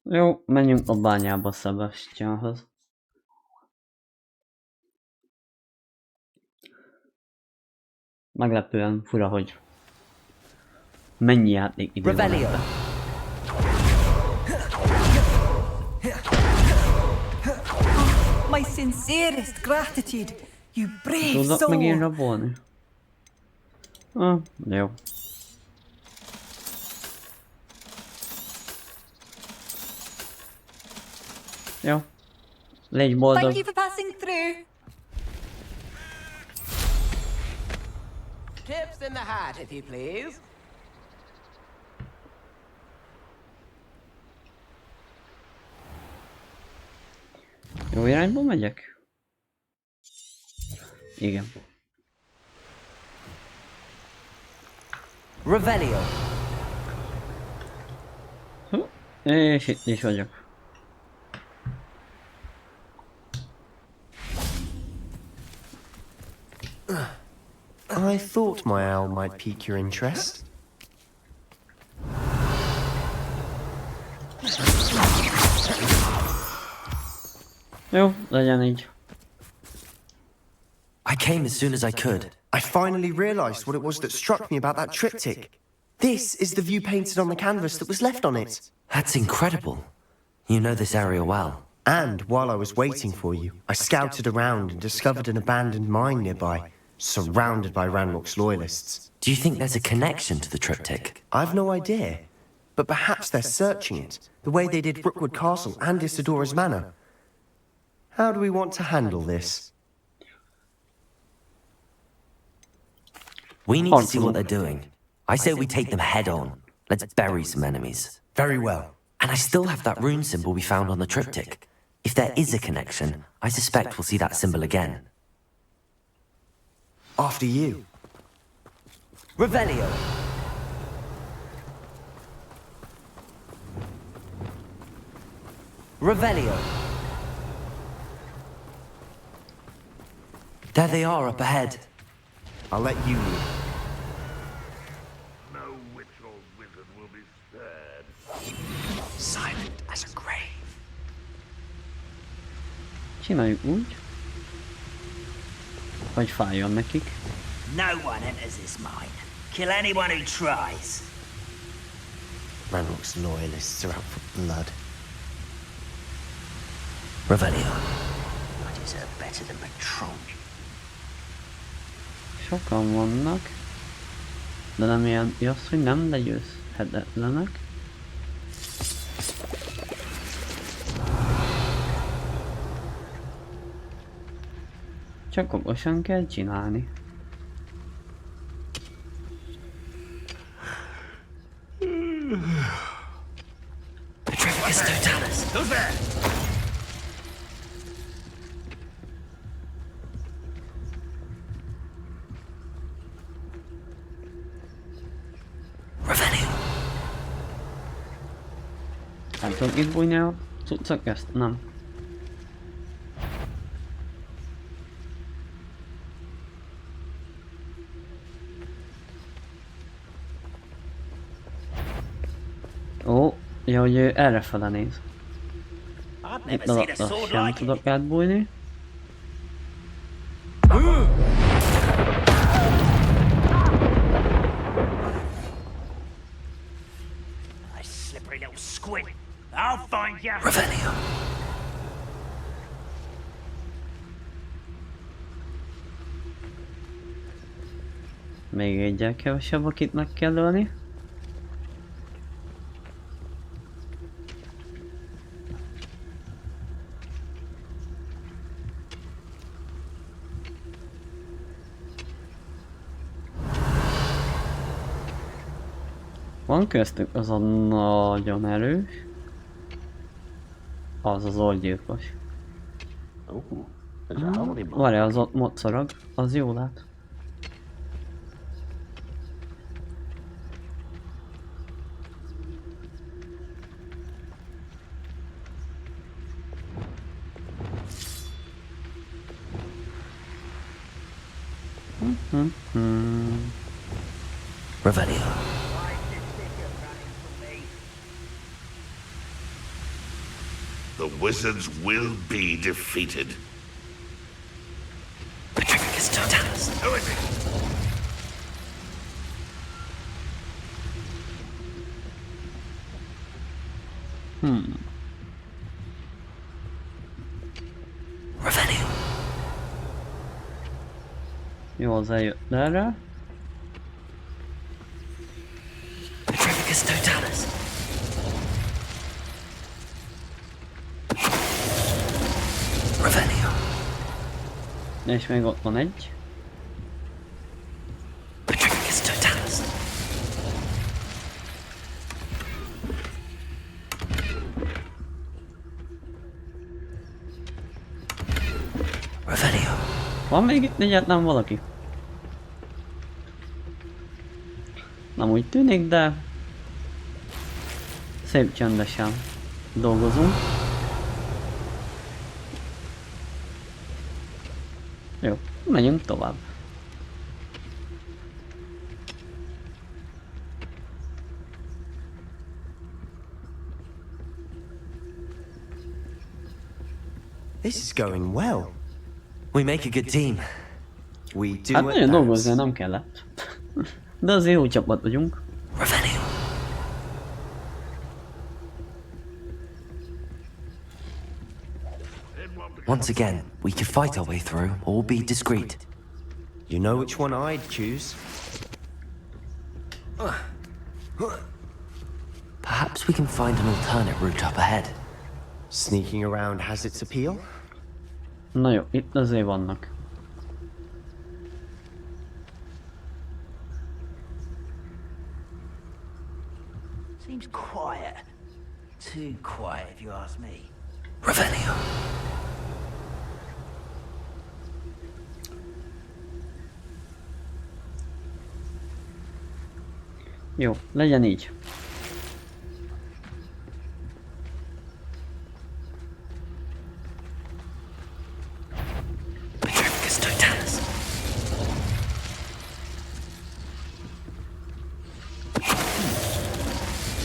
Jó, menjünk a bányába Sebastianhoz. Meglepően fura, hogy mennyi játék idő van ebbe.
My sincerest gratitude, you brave
Tudok
soul.
megint rabolni? Jó. Jó. Légy boldog.
Thank you for passing through.
Tips in the hat, if you please.
Jó irányba megyek? Igen.
Revelio.
És itt is vagyok.
I thought my owl might pique your interest.
Jó, legyen így.
I came as soon as I could.
I finally realized what it was that struck me about that triptych. This is the view painted on the canvas that was left on it.
That's incredible. You know this area well.
And while I was waiting for you, I scouted around and discovered an abandoned mine nearby, surrounded by Ranrock's loyalists.
Do you think there's a connection to the triptych?
I've no idea, but perhaps they're searching it, the way they did Brookwood Castle and Isidora's Manor. How do we want to handle this?
We need to see what they're doing. I say we take them head on. Let's bury some enemies.
Very well.
And I still have that rune symbol we found on the triptych. If there is a connection, I suspect we'll see that symbol again.
After you.
Revelio. Revelio.
There they are up ahead.
I'll let you lead.
No witch or wizard will be spared.
Silent as a grave.
Csináljuk úgy, hogy fájjon nekik.
No one enters this mine. Kill anyone who tries.
Ranrock's loyalists are out for blood.
Revelio.
I deserve better than patrol.
Sokan vannak, de nem jelenti azt, hogy nem legyőzhetetlenek. Csak okosan kell csinálni.
Who's there?
Nem tudok itt bújni a cuccok ezt? Nem. Ó, ja, hogy ő errefele néz. Itt alatta sem tudok átbújni.
Slippery little squid. I'll find you.
Revelio.
Még egyel kevesebb, akit meg kell ölni. Van köztük az a nagyon erős. Az az orgyilkos. Várj, az ott mocorog, az jó lát.
Revelio.
The wizards will be defeated.
Petrificus Totalis.
Who is it?
Revelio.
Jó, az eljött erre.
Petrificus Totalis. Revelio.
És még ott van egy.
Petrificus Totalis. Revelio.
Van még itt egyáltalán valaki? Nem úgy tűnik, de szép csendesen dolgozunk. Jó, menjünk tovább.
This is going well.
We make a good team.
We do
Hát
it
nagyon dolgozni
best.
nem kellett. De azért jó csapat vagyunk.
Revelio. Once again, we could fight our way through or be discreet.
You know which one I'd choose?
Perhaps we can find an alternate route up ahead.
Sneaking around has its appeal?
Na jó, itt azért vannak.
Seems quiet. Too quiet, if you ask me.
Revelio.
Jó, legyen így.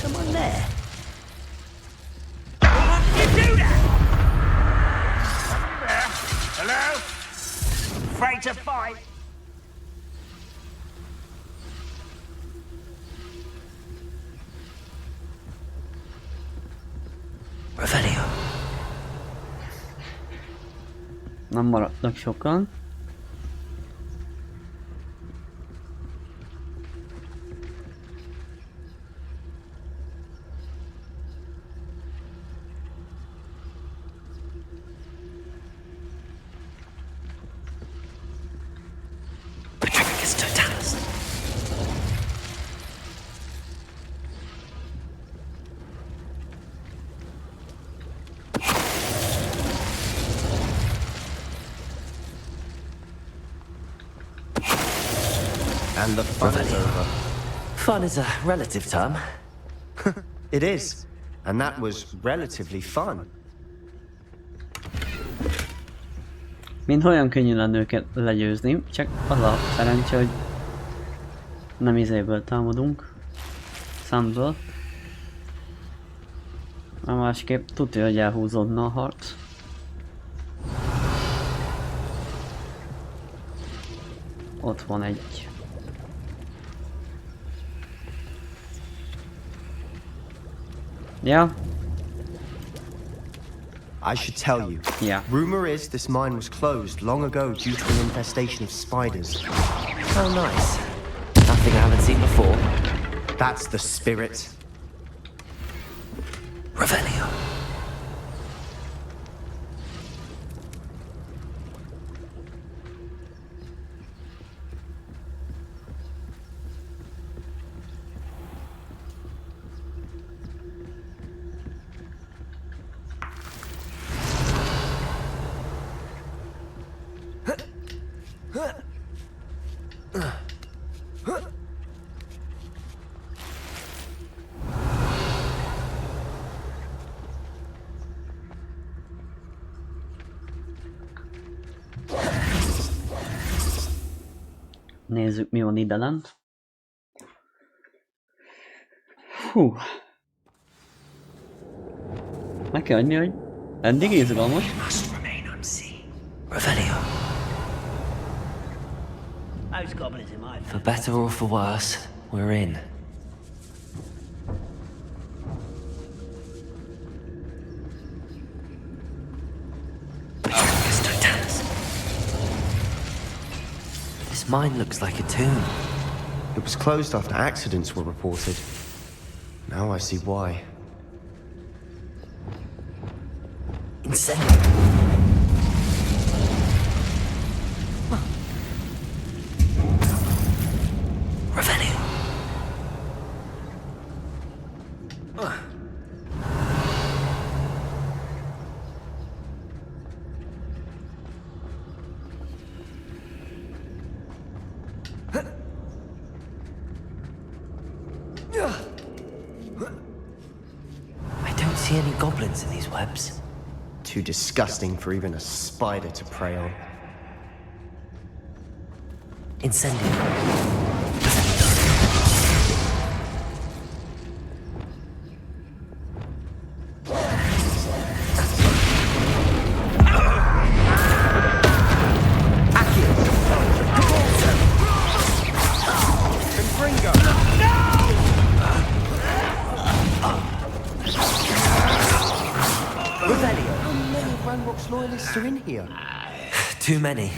Someone there? Why did you do that? Hello? Afraid to fight?
Revelio.
Nem maradtak sokan.
And the fun is over.
Fun is a relative term.
It is. And that was relatively fun.
Mint olyan könnyű lenne őket legyőzni, csak az a szerencse, hogy nem izéből támadunk. Szemből. Mert másképp tudja, hogy elhúzódna a harc. Ott van egy. Yeah?
I should tell you.
Yeah.
Rumor is this mine was closed long ago due to an infestation of spiders.
How nice. Nothing I haven't seen before.
That's the spirit.
Revelio.
Nézzük, mi van ide lent. Hú. Meg kell adni, hogy eddig izgalmas.
Revelio.
Those goblins in my
For better or for worse, we're in. This mine looks like a tomb.
It was closed after accidents were reported. Now I see why.
Incendio. Revelio. I don't see any goblins in these webs.
Too disgusting for even a spider to prey on.
Incendio.
Ranrock's loyalists are in here?
Too many.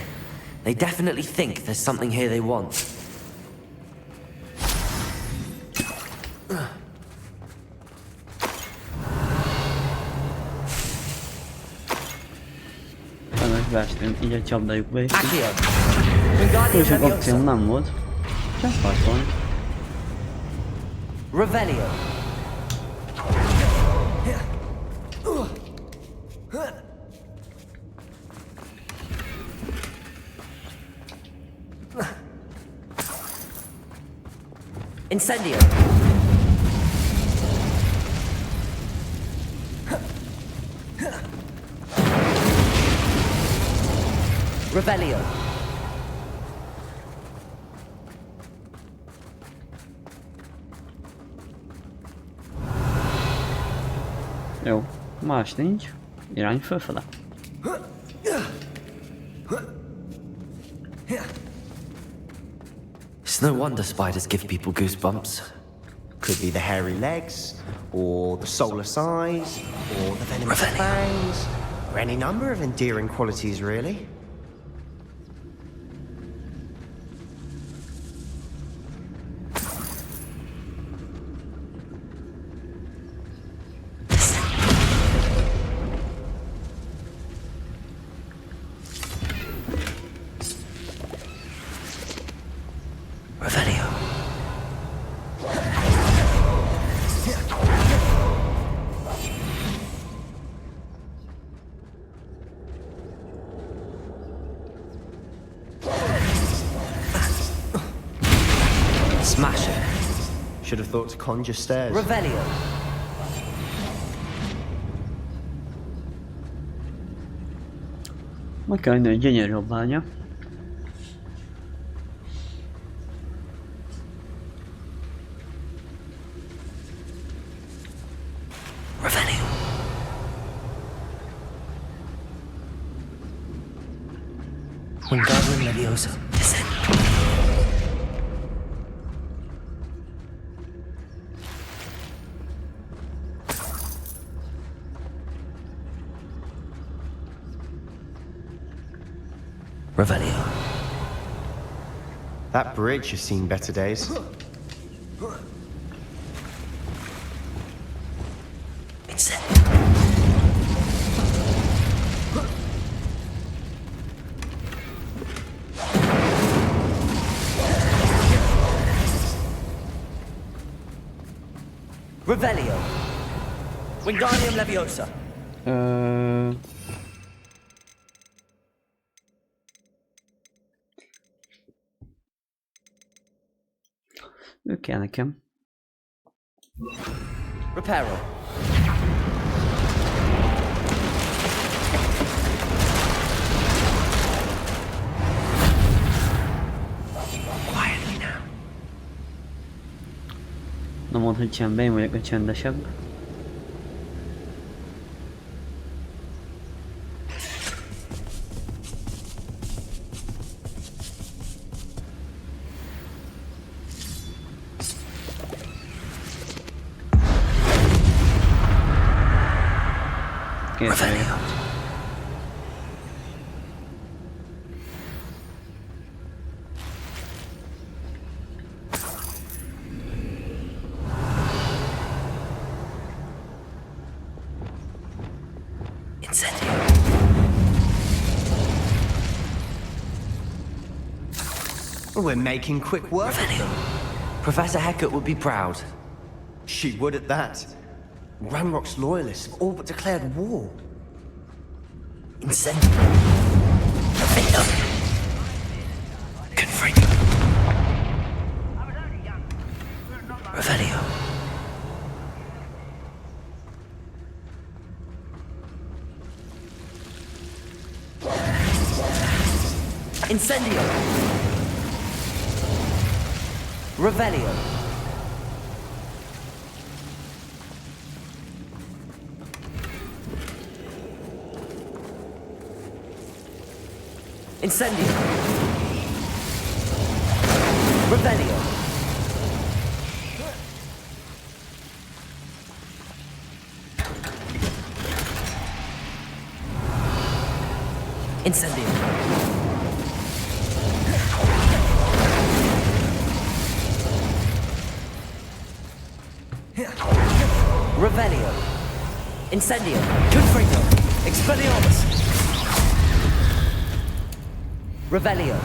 They definitely think there's something here they want.
Sajnos beestünk, így egy csapdájukba is.
Accio!
Túl
Wingardium
sok
Leviosa!
opcióm nem volt. Csak harcolni.
Revelio! Incendio! Revelio!
Jó, más nincs. Irány fölfele.
It's no wonder spiders give people goosebumps.
Could be the hairy legs, or the soulless eyes, or the venomous fangs, or any number of endearing qualities, really.
Revelio! Smash it!
Should have thought to conjure stairs.
Revelio!
Meg kell jönni, hogy gyönyörű a bánya.
Revelio! Wingardium Leviosa! Descend! Revelio!
That bridge has seen better days.
Incendio! Revelio! Wingardium Leviosa!
Ő kell nekem.
Reparo! Quietly now.
Na mondd, hogy csendben, én vagyok a csendesebb.
Revelio! Incendio!
We're making quick work of
Revelio!
them.
Professor Hecat would be proud.
She would at that. Ranrock's loyalists have all but declared war.
Incendio! Revelio! Confringo! Revelio! Incendio! Revelio! Incendio! Revelio! Incendio. Revelio. Incendio. Confringo. Expelliarmus. Revelio.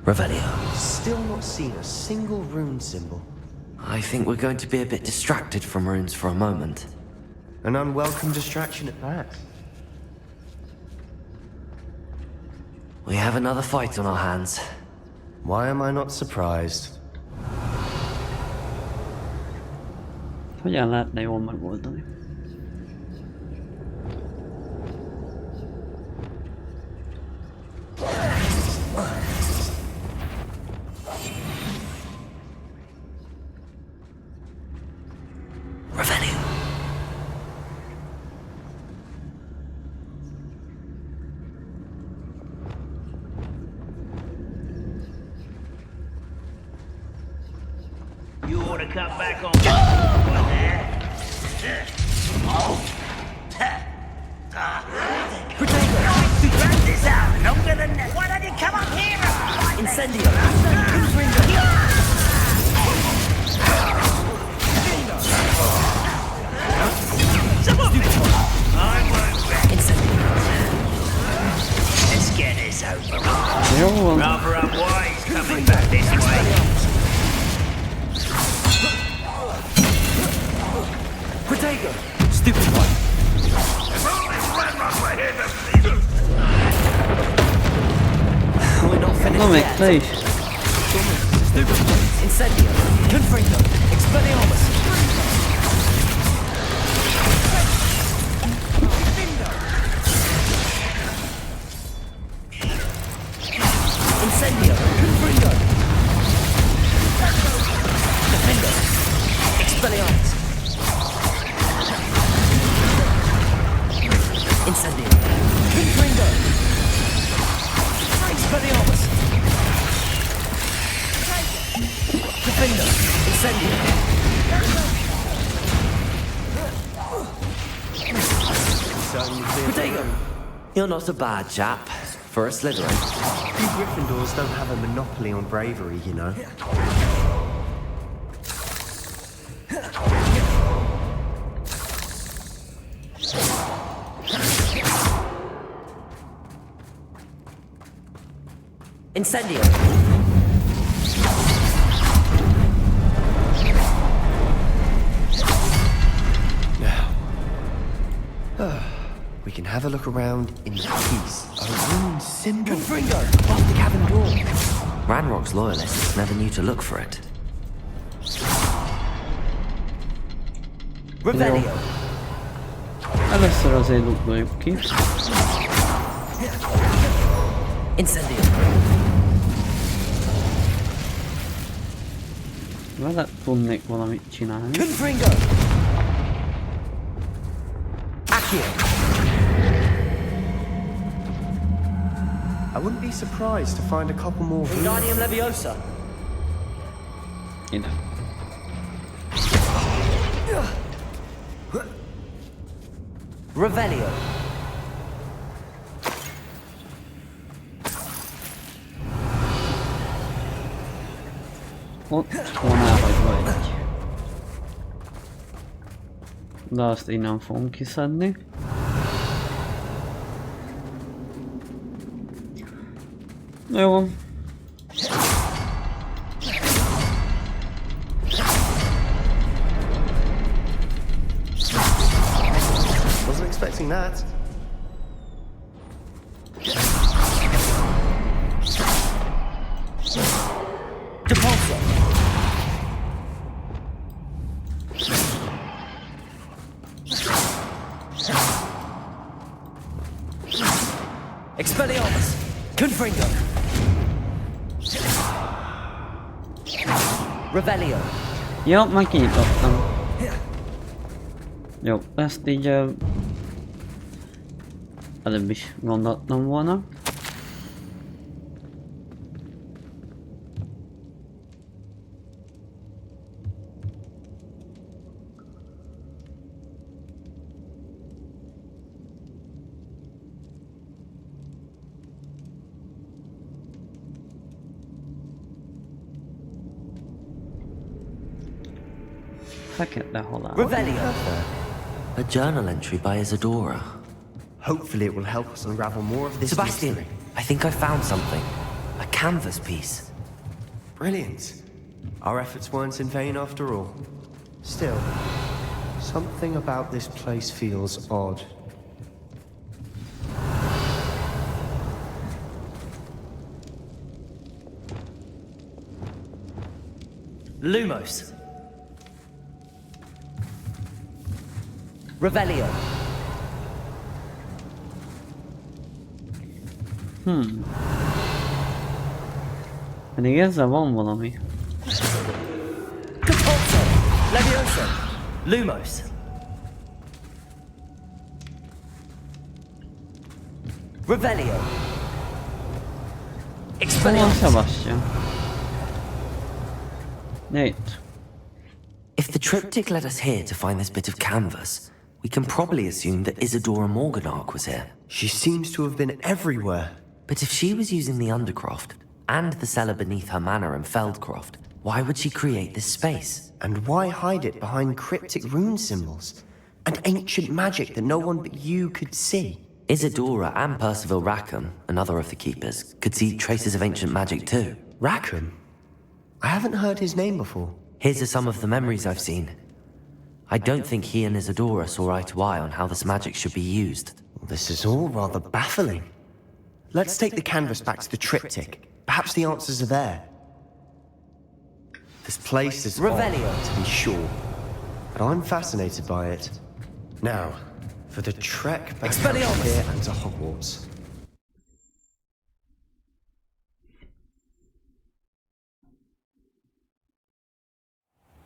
Revelio.
Still not seen a single rune symbol.
I think we're going to be a bit distracted from runes for a moment.
An unwelcome distraction at that.
We have another fight on our hands.
Why am I not surprised?
Hogyan lehetne jól megoldani?
Revelio.
You ought to come back on board there. Drag this out longer than that. Why don't you come up here and fight?
Incendio. Confringo.
Let's get this over with.
Jó,
Rather unwise coming back this way.
Protego. Stupid one. We're not finished
no még
yet.
te is.
Stupid one. Incendio. Confringo. Expelliarmus. Incendio. Confringo. Defendo. Expelliarmus. Incendio. Confringo. Expelliarmus. Defendo. Incendio. Protego. You're not a bad chap for a Slytherin.
You Gryffindors don't have a monopoly on bravery, you know.
Incendio.
We can have a look around in peace. A rune symbol.
Confringo. Off the cabin door. Ranrock's loyalists never knew to look for it. Revelio.
Először azért lukkoljuk ki.
Incendio.
Vele tudnék valamit csinálni.
Confringo. Accio.
I wouldn't be surprised to find a couple more runes.
Wingardium Leviosa.
Ide.
Revelio.
Ott van elhagyva egy. De azt innen fogom kiszedni. Jó.
Wasn't expecting that.
Depulso. Expelliarmus. Confringo. Revelio.
Jó, már kinyitottam. Jó, ezt így Előbb is gondoltam volna. Fekete halál.
Revelio.
A journal entry by Isadora.
Hopefully it will help us unravel more of this
Sebastian,
mystery.
I think I found something. A canvas piece.
Brilliant. Our efforts weren't in vain after all. Still, something about this place feels odd.
Lumos. Revelio.
Pedig ezzel van valami.
Capozzo. Levioso. Lumos. Revelio.
Hol van
Expelliarmus.
Sebastian? Itt.
If the triptych led us here to find this bit of canvas, we can probably assume that Isadora Morganark was here.
She seems to have been everywhere.
But if she was using the Undercroft, and the cellar beneath her manor in Feldcroft, why would she create this space?
And why hide it behind cryptic rune symbols? And ancient magic that no one but you could see?
Isadora and Percival Rackham, another of the keepers, could see traces of ancient magic too.
Rackham? I haven't heard his name before.
His are some of the memories I've seen. I don't think he and Isadora saw eye to eye on how this magic should be used.
This is all rather baffling. Let's take the canvas back to the triptych. Perhaps the answers are there. This place is
Revelio.
odd, to be sure, but I'm fascinated by it. Now, for the trek back out
Expelliarmus.
here and to Hogwarts.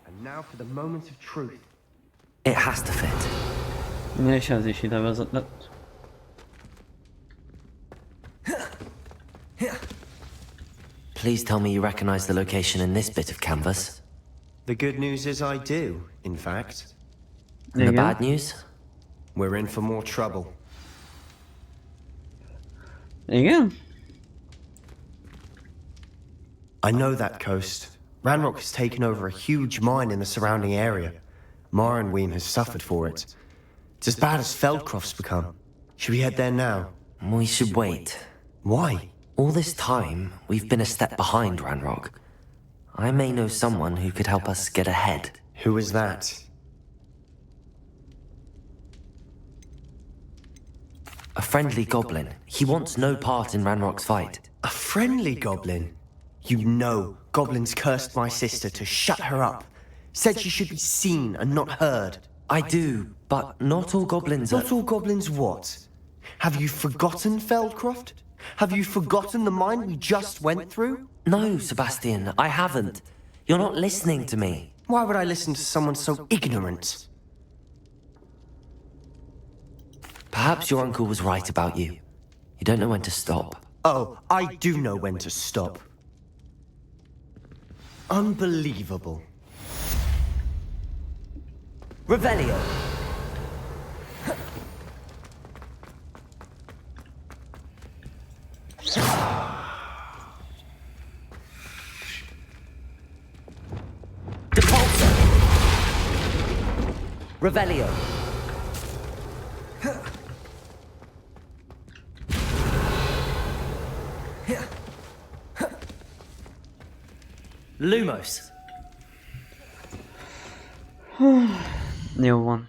And now for the moment of truth.
It has to fit.
És ez is ide vezetett.
Please tell me you recognize the location in this bit of canvas.
The good news is I do, in fact.
And the
Igen.
bad news?
We're in for more trouble.
Igen?
I know that coast. Ranrock has taken over a huge mine in the surrounding area. Marenweem has suffered for it. It's as bad as Feldcroft's become. Should we head there now?
We should wait.
Why?
All this time, we've been a step behind Ranrock. I may know someone who could help us get ahead.
Who is that?
A friendly goblin. He wants no part in Ranrock's fight.
A friendly goblin? You know, goblins cursed my sister to shut her up. Said she should be seen and not heard.
I do, but not all goblins are...
Not all goblins what? Have you forgotten Feldcroft? Have you forgotten the mine we just went through?
No, Sebastian, I haven't. You're not listening to me.
Why would I listen to someone so ignorant?
Perhaps your uncle was right about you. You don't know when to stop.
Oh, I do know when to stop. Unbelievable.
Revelio. Depulso. Revelio. Lumos.
Jó van.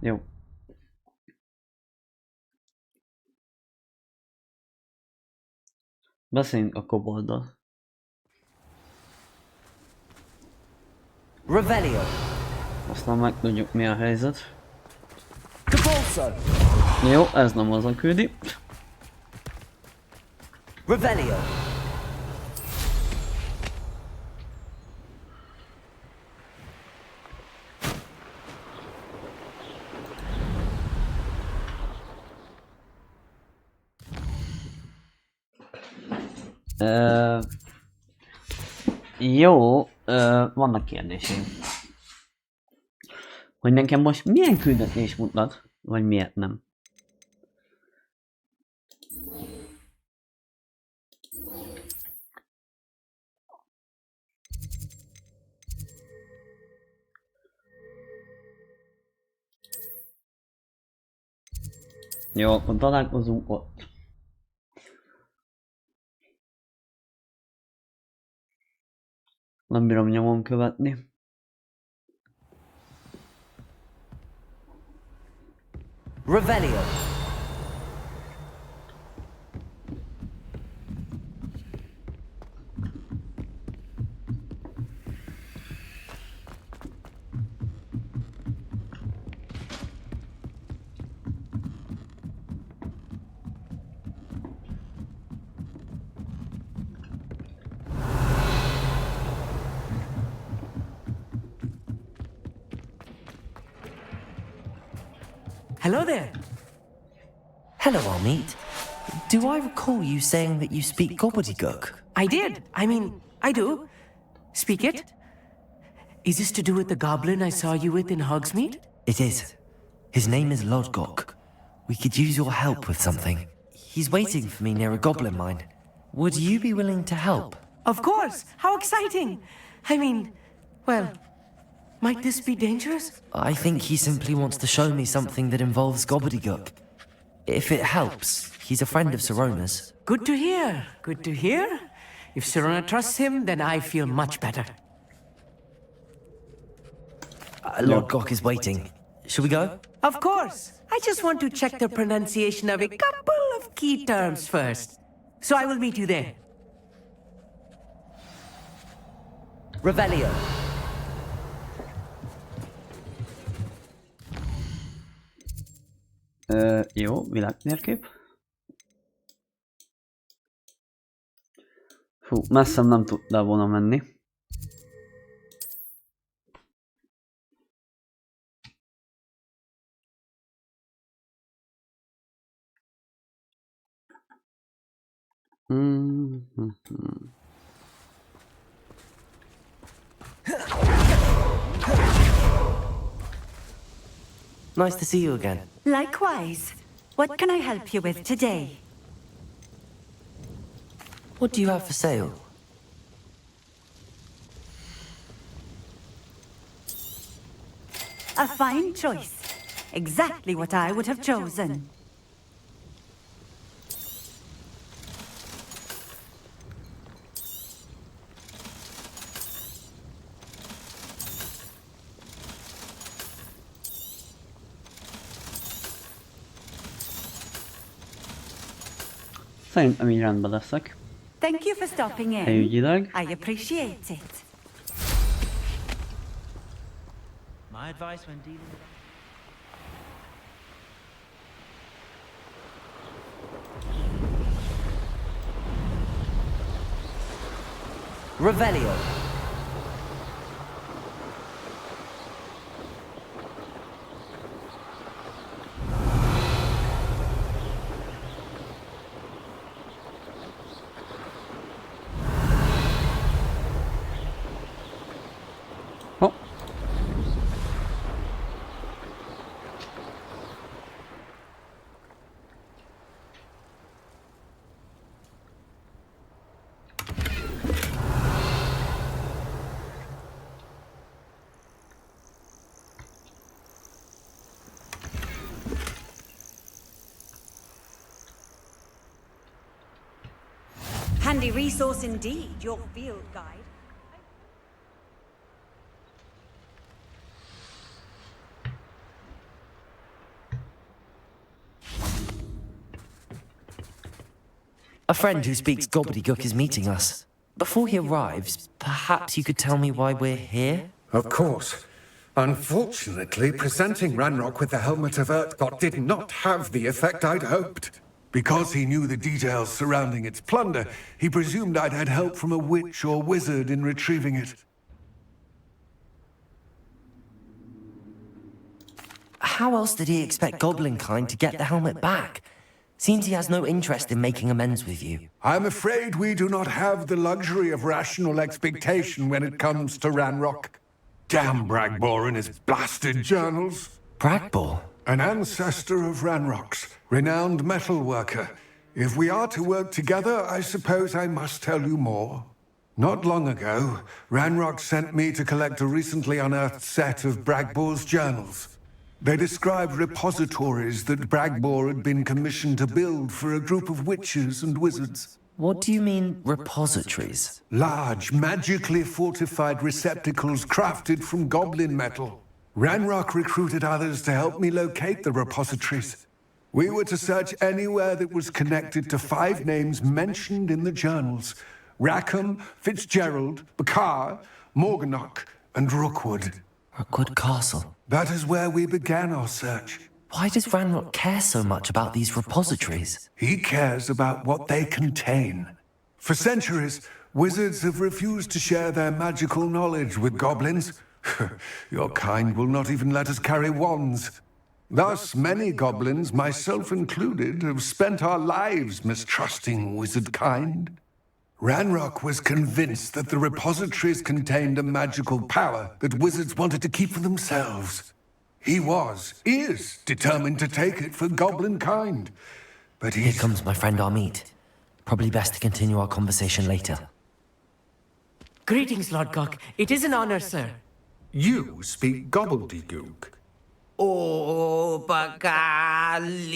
Jó. Beszéljünk a kobolddal.
Revelio.
Aztán megtudjuk mi a helyzet.
Capulso.
Jó, ez nem azon küldi.
Revelio.
Jó, vannak kérdéseim. Hogy nekem most milyen küldetés mutat, vagy miért nem? Jó, akkor találkozunk ott. Nem bírom nyomon követni.
Revelio.
Hello there. Hello, Amit. Do I recall you saying that you speak gobbledygook?
I did. I mean, I do. Speak it. Is this to do with the goblin I saw you with in Hogsmeade?
It is. His name is Lodgok. We could use your help with something. He's waiting for me near a goblin mine. Would you be willing to help?
Of course. How exciting. I mean, well, might this be dangerous?
I think he simply wants to show me something that involves gobbledygook. If it helps, he's a friend of Sirona's.
Good to hear. Good to hear. If Sirona trusts him, then I feel much better.
Lodgok is waiting. Shall we go?
Of course. I just want to check the pronunciation of a couple of key terms first. So I will meet you there.
Revelio.
Jó, világtérkép. Fú, messzem nem tudtál volna menni.
Nice to see you again.
Likewise. What can I help you with today?
What do you have for sale?
A fine choice. Exactly what I would have chosen.
Szerintem így rendben leszek.
Thank you for stopping in.
Helyügyileg.
I appreciate it.
My advice when dealing with...
Revelio.
Handy resource indeed, your field guide.
friend who speaks gobbledygook is meeting us. Before he arrives, perhaps you could tell me why we're here?
Of course. Unfortunately, presenting Ranrock with the Helmet of Urtkot did not have the effect I'd hoped. Because he knew the details surrounding its plunder, he presumed I'd had help from a witch or wizard in retrieving it.
How else did he expect Goblinkind to get the helmet back? Seems he has no interest in making amends with you.
I'm afraid we do not have the luxury of rational expectation when it comes to Ranrock. Damn Bragbor and his blasted journals.
Bragbor?
An ancestor of Ranrock's, renowned metal worker. If we are to work together, I suppose I must tell you more. Not long ago, Ranrock sent me to collect a recently unearthed set of Bragbor's journals. They described repositories that Bragbor had been commissioned to build for a group of witches and wizards.
What do you mean, repositories?
Large, magically fortified receptacles crafted from goblin metal. Ranrock recruited others to help me locate the repositories. We were to search anywhere that was connected to 5 names mentioned in the journals: Rackham, Fitzgerald, Bakar, Morganach, and Rookwood.
Rookwood Castle.
That is where we began our search.
Why does Ranrock care so much about these repositories?
He cares about what they contain. For centuries, wizards have refused to share their magical knowledge with goblins. Your kind will not even let us carry wands. Thus, many goblins, myself included, have spent our lives mistrusting wizard kind. Ranrock was convinced that the repositories contained a magical power that wizards wanted to keep for themselves. He is determined to take it for goblin kind. But
Here comes my friend Amit. Probably best to continue our conversation later.
Greetings, Lord Cock. It is an honor, sir.
You speak gobbledygook.
Oh, Bagalio.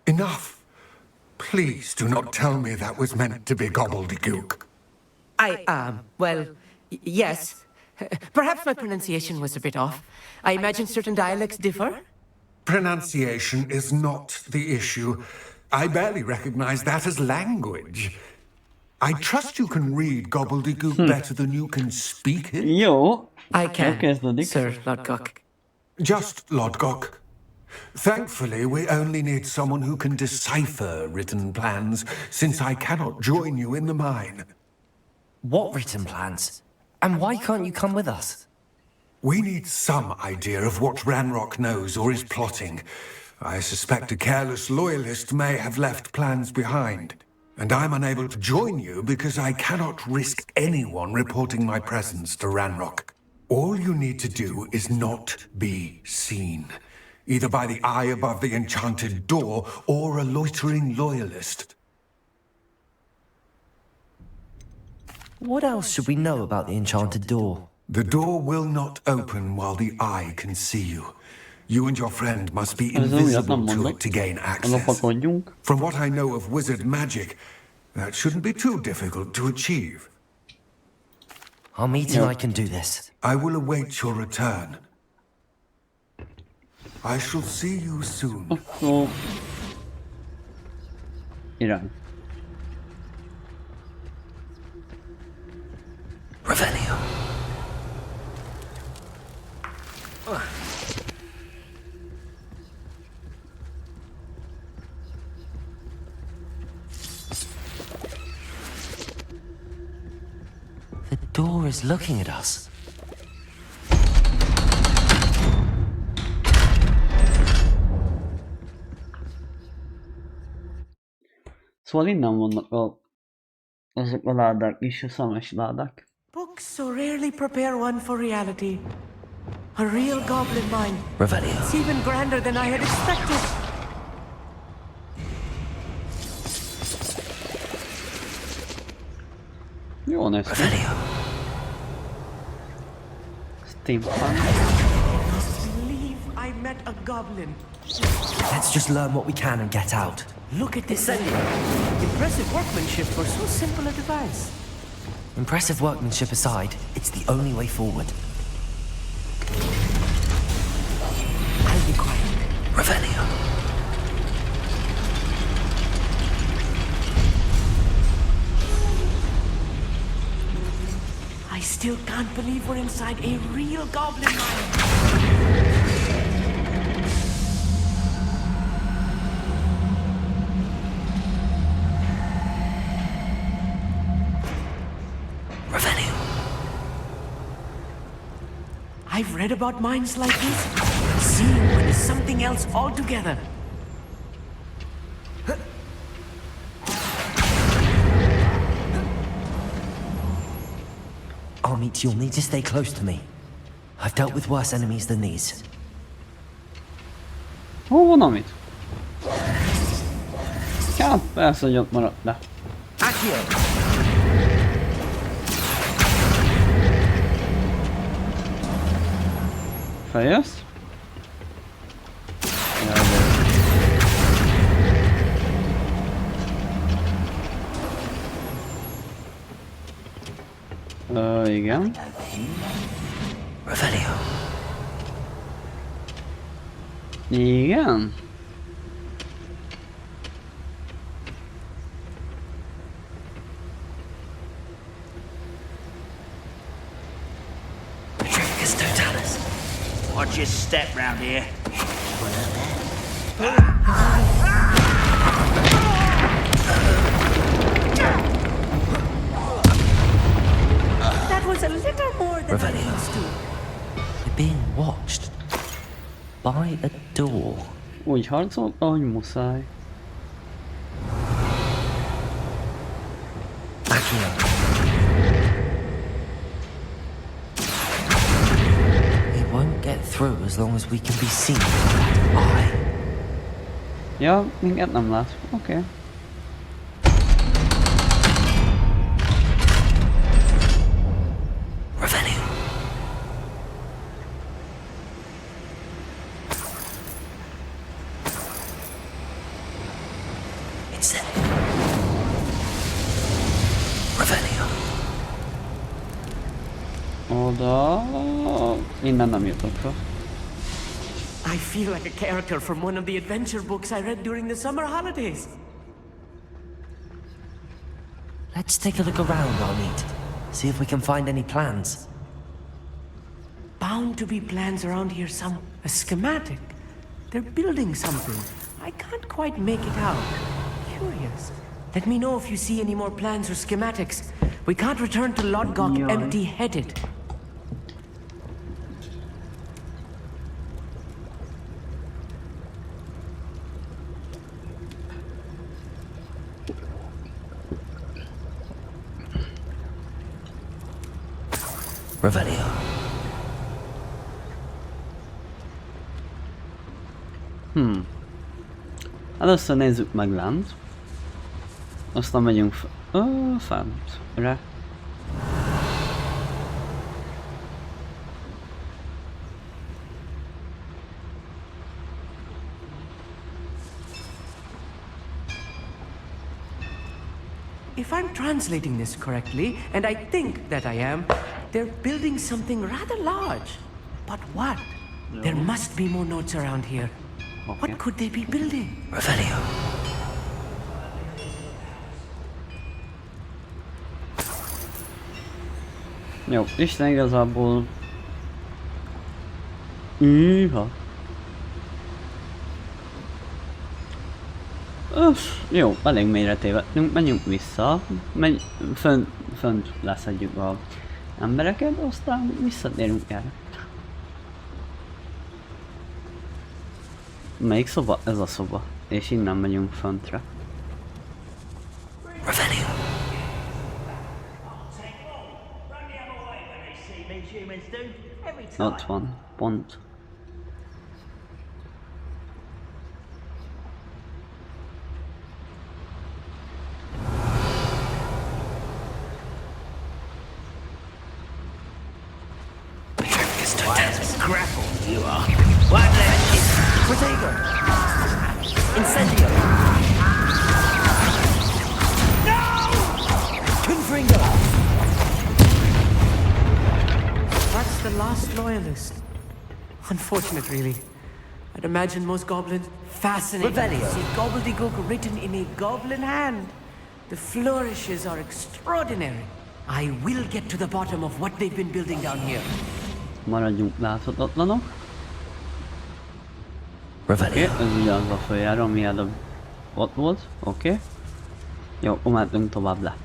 Enough. Please do not tell me that was meant to be gobbledygook.
Yes. Perhaps my pronunciation was a bit off. I imagine certain dialects differ?
Pronunciation is not the issue. I barely recognize that as language. I trust you can read gobbledygook better than you can speak it.
Jó,
I can,
elkezdődik.
Sir Lodgok.
Just Lodgok. Thankfully, we only need someone who can decipher written plans, since I cannot join you in the mine.
What written plans? And why can't you come with us?
We need some idea of what Ranrock knows or is plotting. I suspect a careless loyalist may have left plans behind. And I'm unable to join you because I cannot risk anyone reporting my presence to Ranrock. All you need to do is not be seen, either by the eye above the enchanted door or a loitering loyalist.
What else should we know about the enchanted door?
The door will not open while the eye can see you. You and your friend must be invisible to it to gain access. From what I know of wizard magic, that shouldn't be too difficult to achieve.
Amit and I can do this.
I will await your return. I shall see you soon.
Irány.
Revelio. The door is looking at us.
Szóval innen vannak azok a ládák is, a szemes ládák.
Books so rarely prepare one for reality. A real goblin mine.
Revelio.
It's even grander than I had expected.
Jó néz ki.
Revelio.
Steampunk.
Believe I met a goblin.
Let's just learn what we can and get out.
Look at this engine. Impressive workmanship for so simple a device.
Impressive workmanship aside, it's the only way forward.
I'll be quiet.
Revelio.
I still can't believe we're inside a real goblin mine.
Revelio.
I've read about mines like this. Seeing one is something else altogether.
Amit, you'll need to stay close to me. I've dealt with worse enemies than these.
Hol van Amit? Hát persze, hogy ott maradt le.
Accio.
Feljössz? Igen.
Revelio.
Igen?
Petrificus totalis.
Watch your step round here.
That was a little more than
Revelio.
I'm used to.
We're being watched. By a door.
Úgy harcol, ahogy muszáj.
Accio. We won't get through as long as we can be seen by that eye.
Ja, minket nem lát. Oké.
Revelio. It's it. Revelio.
Oda... Innen nem jutok fel.
I feel like a character from one of the adventure books I read during the summer holidays.
Let's take a look around, Amit. See if we can find any plans.
Bound to be plans around here some... a schematic. They're building something. I can't quite make it out. Curious. Let me know if you see any more plans or schematics. We can't return to Lodgok
Yeah.
empty-headed.
Revelio.
Először nézzük meg lent. Aztán megyünk fentre.
If I'm translating this correctly, and I think that I am, they're building something rather large. But what? There must be more notes around here. What could they be building?
Revelio.
Jó, Isten igazából... Iha. Jó, elég mélyre tévedtünk, menjünk vissza. Fönt leszedjük a embereket, aztán visszatérünk el. Melyik szoba? Ez a szoba. És innen megyünk föntre.
Revelio.
Ott van, pont.
Grapple, you are. One left.
Protego. Incendio.
No!
Confringo.
That's the last loyalist. Unfortunate, really. I'd imagine most goblins fascinating
Revelio.
to see gobbledygook written in a goblin hand. The flourishes are extraordinary. I will get to the bottom of what they've been building down here.
Maradjunk láthatatlanok. Oké, ez ugyanaz a följáró, ami előbb ott volt. Oké. Jó, akkor mehetünk tovább le.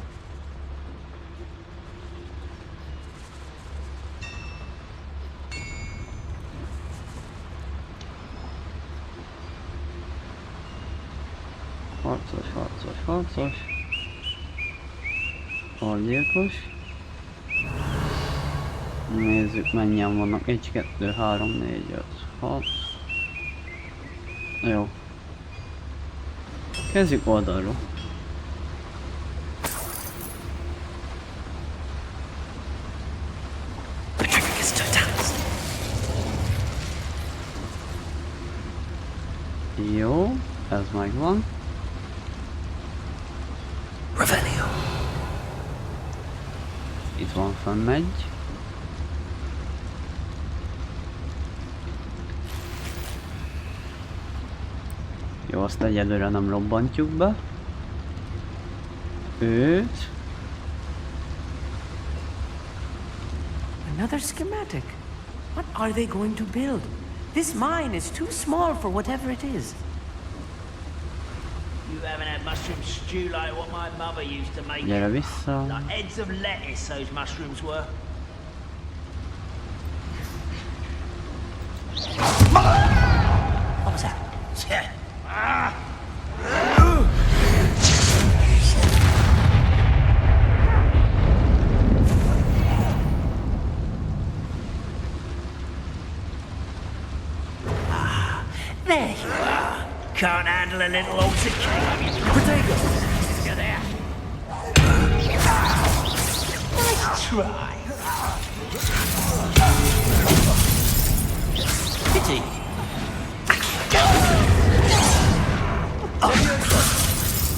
Harcos. Algyilkos. Nézzük, mennyien vannak. 1, 2, 3, 4, 5, 6. Jó. Kezdjük oldalról. Jó, ez megvan.
Revelio.
Itt van, fennmegy. Jó, azt egyelőre nem robbantjuk be. Őt.
Another schematic. What are they going to build? This mine is too small for whatever it is.
You haven't had mushroom stew like what my mother used to make.
Gyere vissza.
Like heads of lettuce, those mushrooms were. What was that? Yeah. There you are. Can't handle a little altercation.
Protego.
You're there. Nice try.
Pity.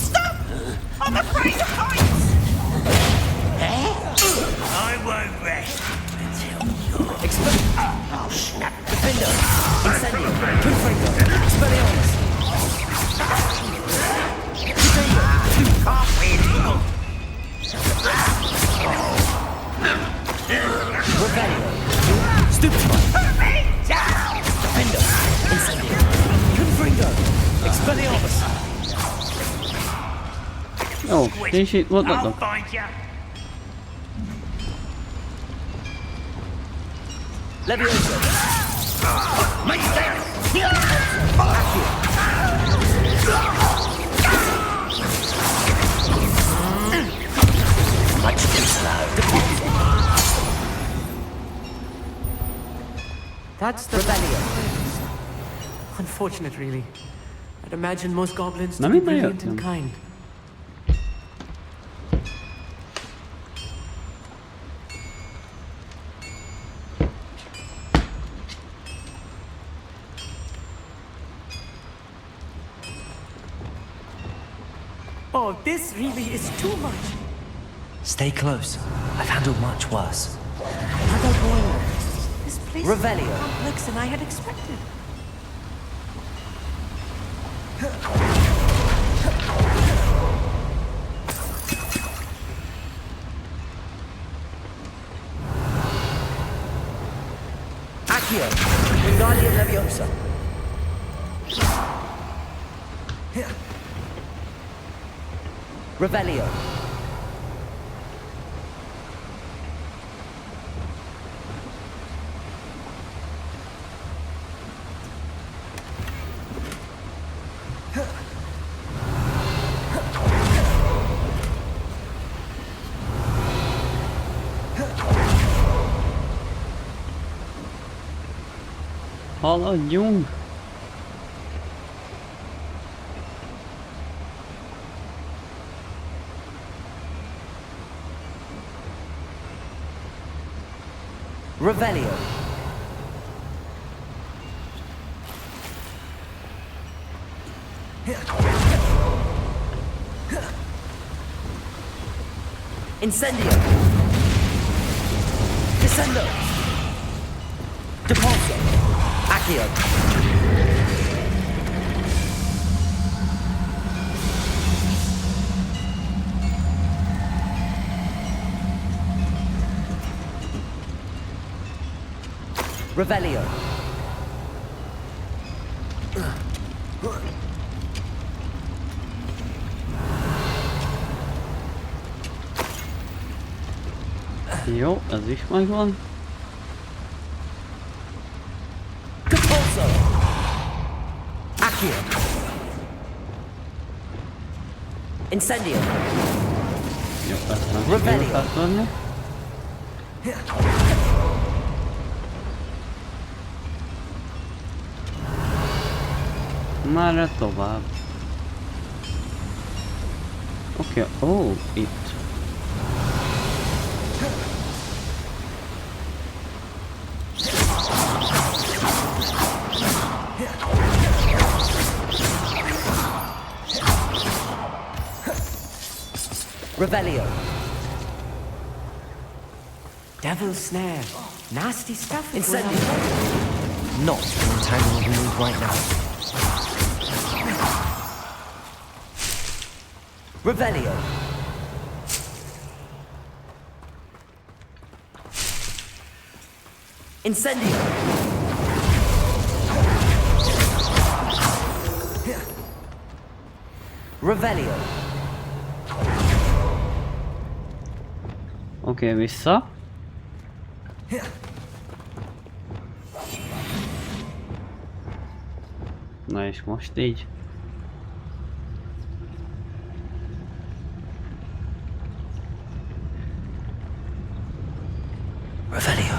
Stop! I'm afraid of heights! I won't rest until you're...
Oh, snap. Defender. Incendio. Confringo. Expelliarmus. Revelio. Stupefy. Defender. Incendio. Confringo. Expelliarmus.
Jó, és itt
I'll
voltatok.
find you.
Levioso. Much too slow.
That's the
Revelio.
Unfortunate, really. I'd imagine most goblins to
Nem
be
minden
brilliant and
jöttem.
kind. Oh, this really is too much.
Stay close. I've handled much worse.
Another boiler. This place
Revelio.
is more complex than I had expected.
Accio. Wingardium Leviosa. Revelio.
Haladjunk!
Revelio. Incendio. Descendo. Depulso. Accio. Revelio.
Jó, ez is megvan.
Compulso. Accio. Incendio.
Jó, ezt nem sikerült átvenni. Merre tovább? Oké, ó, itt.
Revelio.
Devil's snare. Nasty stuff.
Incendio.
Not the entanglement we need right now.
Revelio. Incendio. Revelio.
Oké, vissza. Na és most így.
Revelio.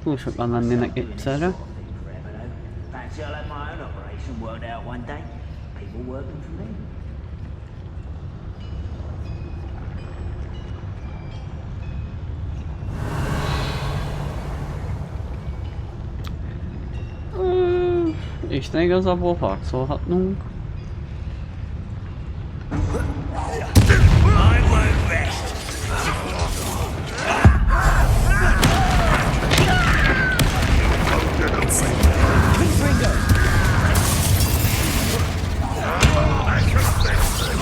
Túl sokan lennének egyszerre.
Fancy I'll have my own operation worked out one day. People working for me.
Isten igazából harcolhatnunk.
I won't rest.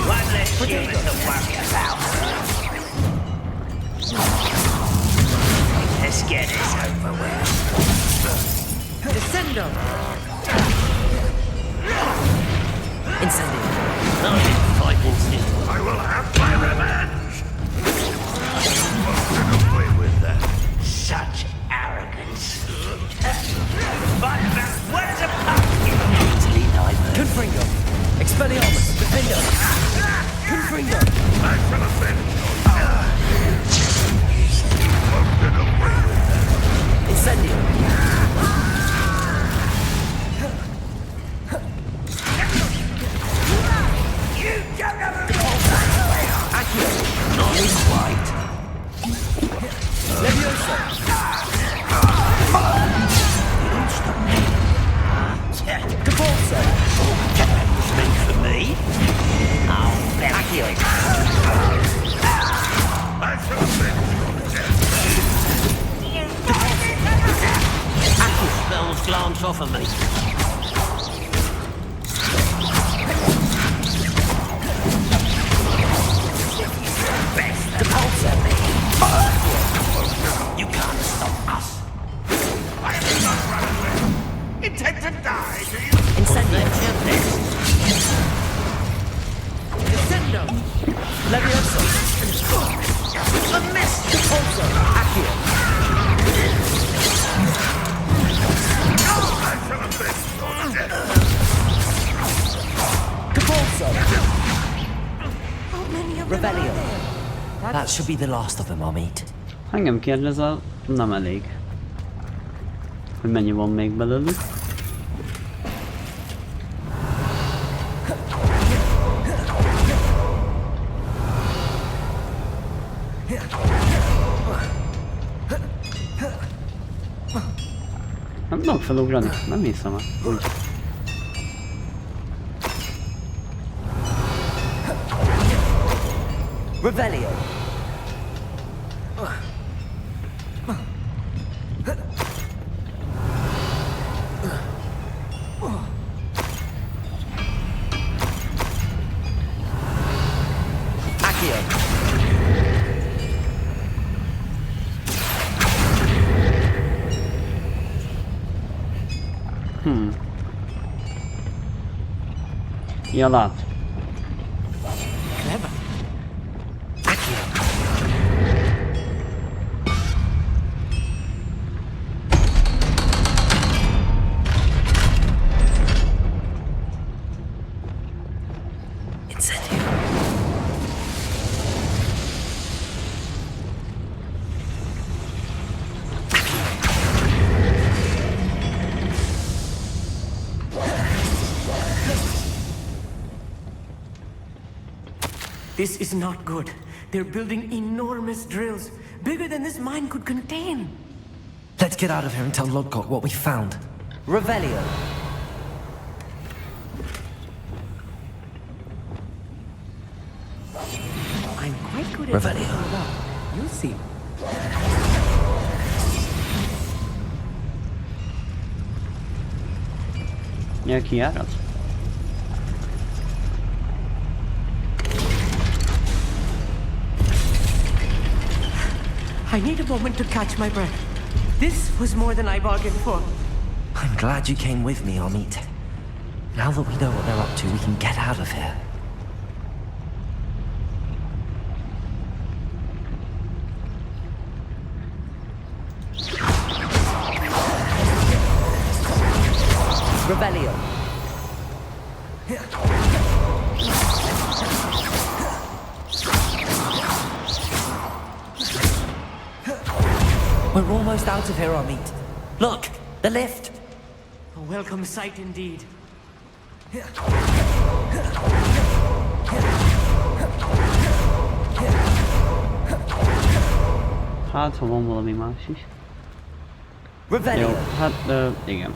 One less human to worry about. Let's get this over with.
Descendo.
Incendio.
I'll get fighting still.
I will have my revenge! Get away with that.
Such arrogance. But where's a pumpkin? Easily diverted.
Confringo. Expelliarmus. Defendo. Confringo.
I shall avenge your get away with that.
Incendio.
You don't have a
Accio.
not in white.
Levioso. Compulso.
Speak for me. Oh,
Accio.
I shall avenge your death.
Spells glance off of me.
Compulso.
You can't stop us.
I will not run away. Intend to die, do you?
Incendio.
Descendo.
Levioso.
A mess.
Compulso. Accio.
I shall avenge your death.
Compulso.
How many of them
Revelio.
are there?
That should be the last of them I'll meet.
Engem kérdezel, nem elég. Hogy mennyi van még belőlük. Nem tudok felugrani, nem hiszem el. Úgy.
Revelio.
Yalat.
Clever. This is not good. They're building enormous drills, bigger than this mine could contain.
Let's get out of here and tell Lodgok what we found.
Revelio.
I'm quite good at
Revelio.
it all up. You'll see.
Jaki jarat.
I need a moment to catch my breath. This was more than I bargained for.
I'm glad you came with me, Amit. Now that we know what they're up to, we can get out of here.
Revelio.
We're almost out of here, Amit. Look, the lift.
A welcome sight indeed.
Hát, ha van valami más is. Jó,
Revelio.
hát igen.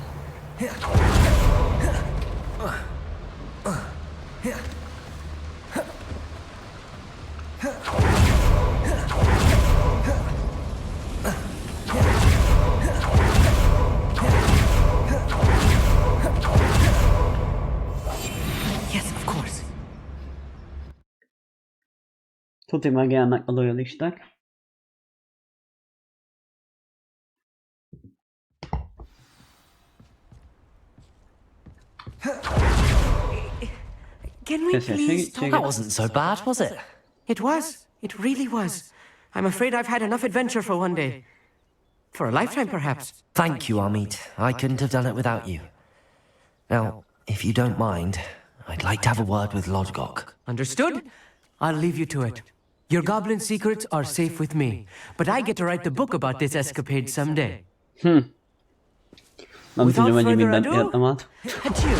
Yes, of course.
Tuti megjelennek a lojalisták.
Can we please talk?
That wasn't so bad, was it?
It was. It really was. I'm afraid I've had enough adventure for one day. For a lifetime, perhaps.
Thank you, Amit. I couldn't have done it without you. Now, if you don't mind, I'd like to have a word with Lodgok.
Understood? I'll leave you to it. Your goblin secrets are safe with me, but I get to write the book about this escapade someday.
Nem
Without
tudom, hogy
further
mindent
ado,
értem át.
adieu.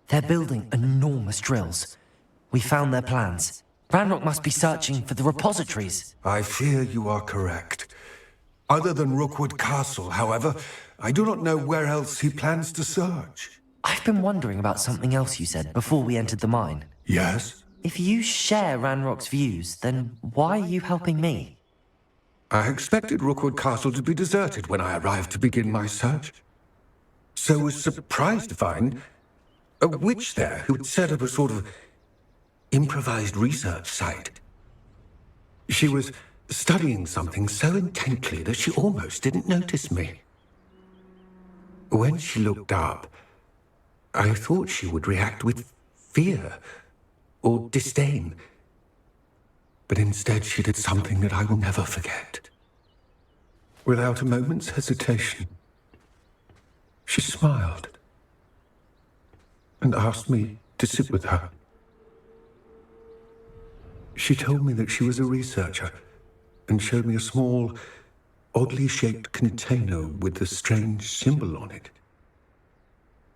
They're building enormous drills. We found their plans. Ranrock must be searching for the repositories.
I fear you are correct. Other than Rookwood Castle, however, I do not know where else he plans to search.
I've been wondering about something else you said before we entered the mine.
Yes?
If you share Ranrock's views, then why are you helping me?
I expected Rookwood Castle to be deserted when I arrived to begin my search. So was surprised to find a witch there who had set up a sort of improvised research site. She was studying something so intently that she almost didn't notice me. When she looked up, I thought she would react with fear or disdain. But instead she did something that I will never forget. Without a moment's hesitation, she smiled and asked me to sit with her. She told me that she was a researcher and showed me a small, oddly shaped container with a strange symbol on it.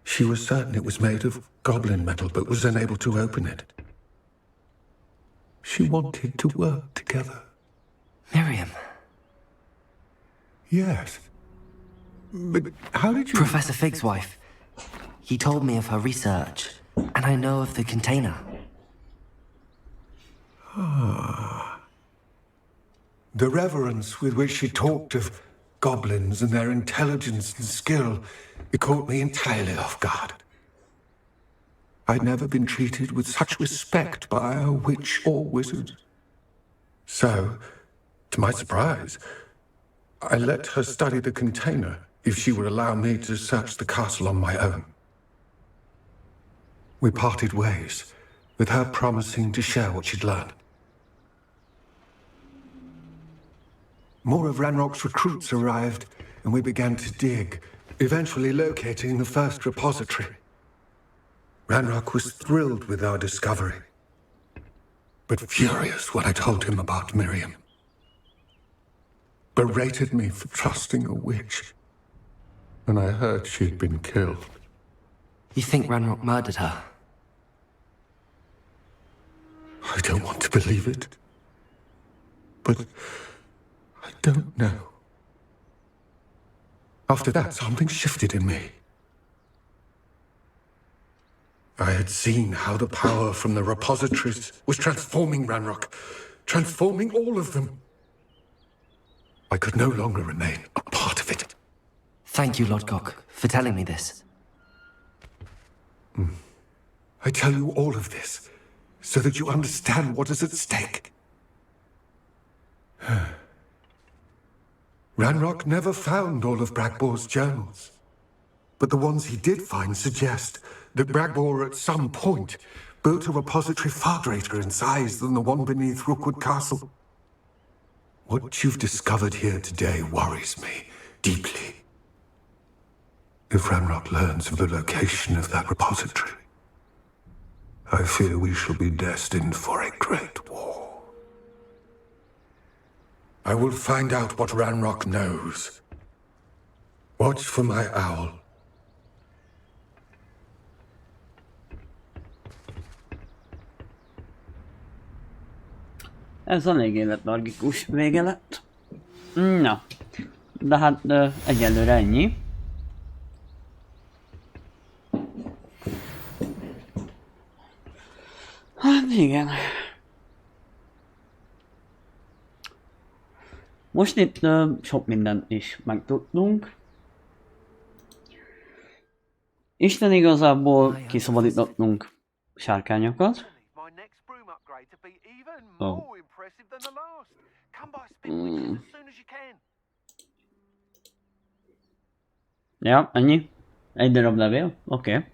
She was certain it was made of goblin metal, but was unable to open it. She wanted to work together.
Miriam.
Yes. But how did you...
Professor Fig's wife. He told me of her research, and I know of the container.
Ah. The reverence with which she talked of goblins and their intelligence and skill, it caught me entirely off guard. I'd never been treated with such respect by a witch or wizard. So, to my surprise, I let her study the container if she would allow me to search the castle on my own. We parted ways, with her promising to share what she'd learned. More of Ranrock's recruits arrived, and we began to dig, eventually locating the first repository. Ranrock was thrilled with our discovery, but furious when I told him about Miriam. Berated me for trusting a witch, and I heard she'd been killed.
You think Ranrock murdered her?
I don't want to believe it, but I don't know. After that, something shifted in me. I had seen how the power from the repositories was transforming Ranrock, transforming all of them. I could no longer remain a part of it.
Thank you, Lodgok, for telling me this.
I tell you all of this so that you understand what is at stake. Ranrock never found all of Bragbor's journals, but the ones he did find suggest that Bragbor at some point built a repository far greater in size than the one beneath Rookwood Castle. What you've discovered here today worries me deeply. If Ranrock learns of the location of that repository, I fear we shall be destined for a great war. I will find out what Ranrock knows. Watch for my owl.
Ez elég életlargikus vége lett. Na, de hát egyelőre ennyi. Hát igen. Most itt sok mindent is megtudtunk. Isten igazából kiszabadítottunk sárkányokat. Oh. Ja, ennyi. Egy darab levél, oké.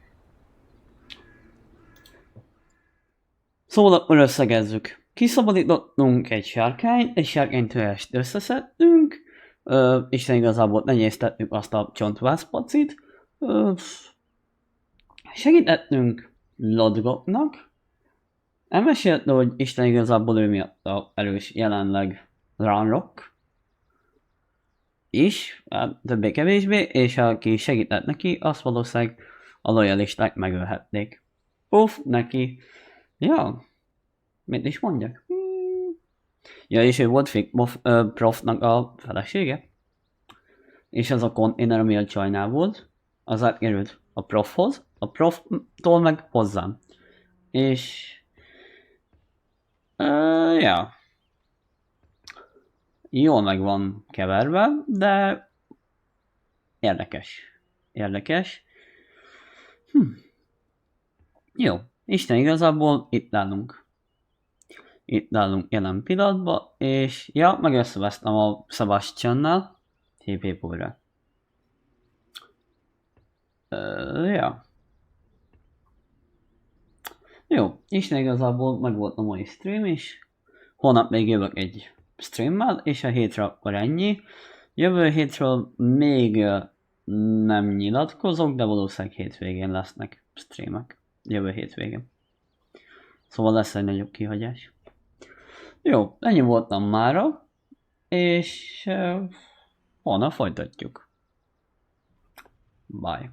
Szóval akkor összegezzük. Kiszabadítottunk egy sárkánytöjest összeszedtünk. Isten igazából lenyésztettük azt a csontvászpacit. Segítettünk Lodgoknak. Elmesélte, hogy Isten igazából ő miatt a erős jelenleg Ranrock is, többé-kevésbé, és aki segített neki, azt valószínűleg a lojalisták megölhették. Puff, neki. Ja, mit is mondjak? Ja, és ő volt Profnak a felesége. És az a konténer, ami a csajnál volt, az átkerült a Profhoz, a Proftól meg hozzám. És... ja. Jól meg van keverve, de... érdekes. Érdekes. Jó. Isten igazából itt állunk. Itt állunk jelen pillanatban, és ja, meg összevesztem a Sebastiannal. Hép újra. Ja. Jó, Isten igazából meg volt a mai stream is. Holnap még jövök egy streammel, és a hétre akkor ennyi. Jövő hétről még nem nyilatkozok, de valószínűleg hétvégén lesznek streamek. Jövő hétvégén. Szóval lesz egy nagyobb kihagyás. Jó, ennyi voltam mára, és holnap folytatjuk. Bye.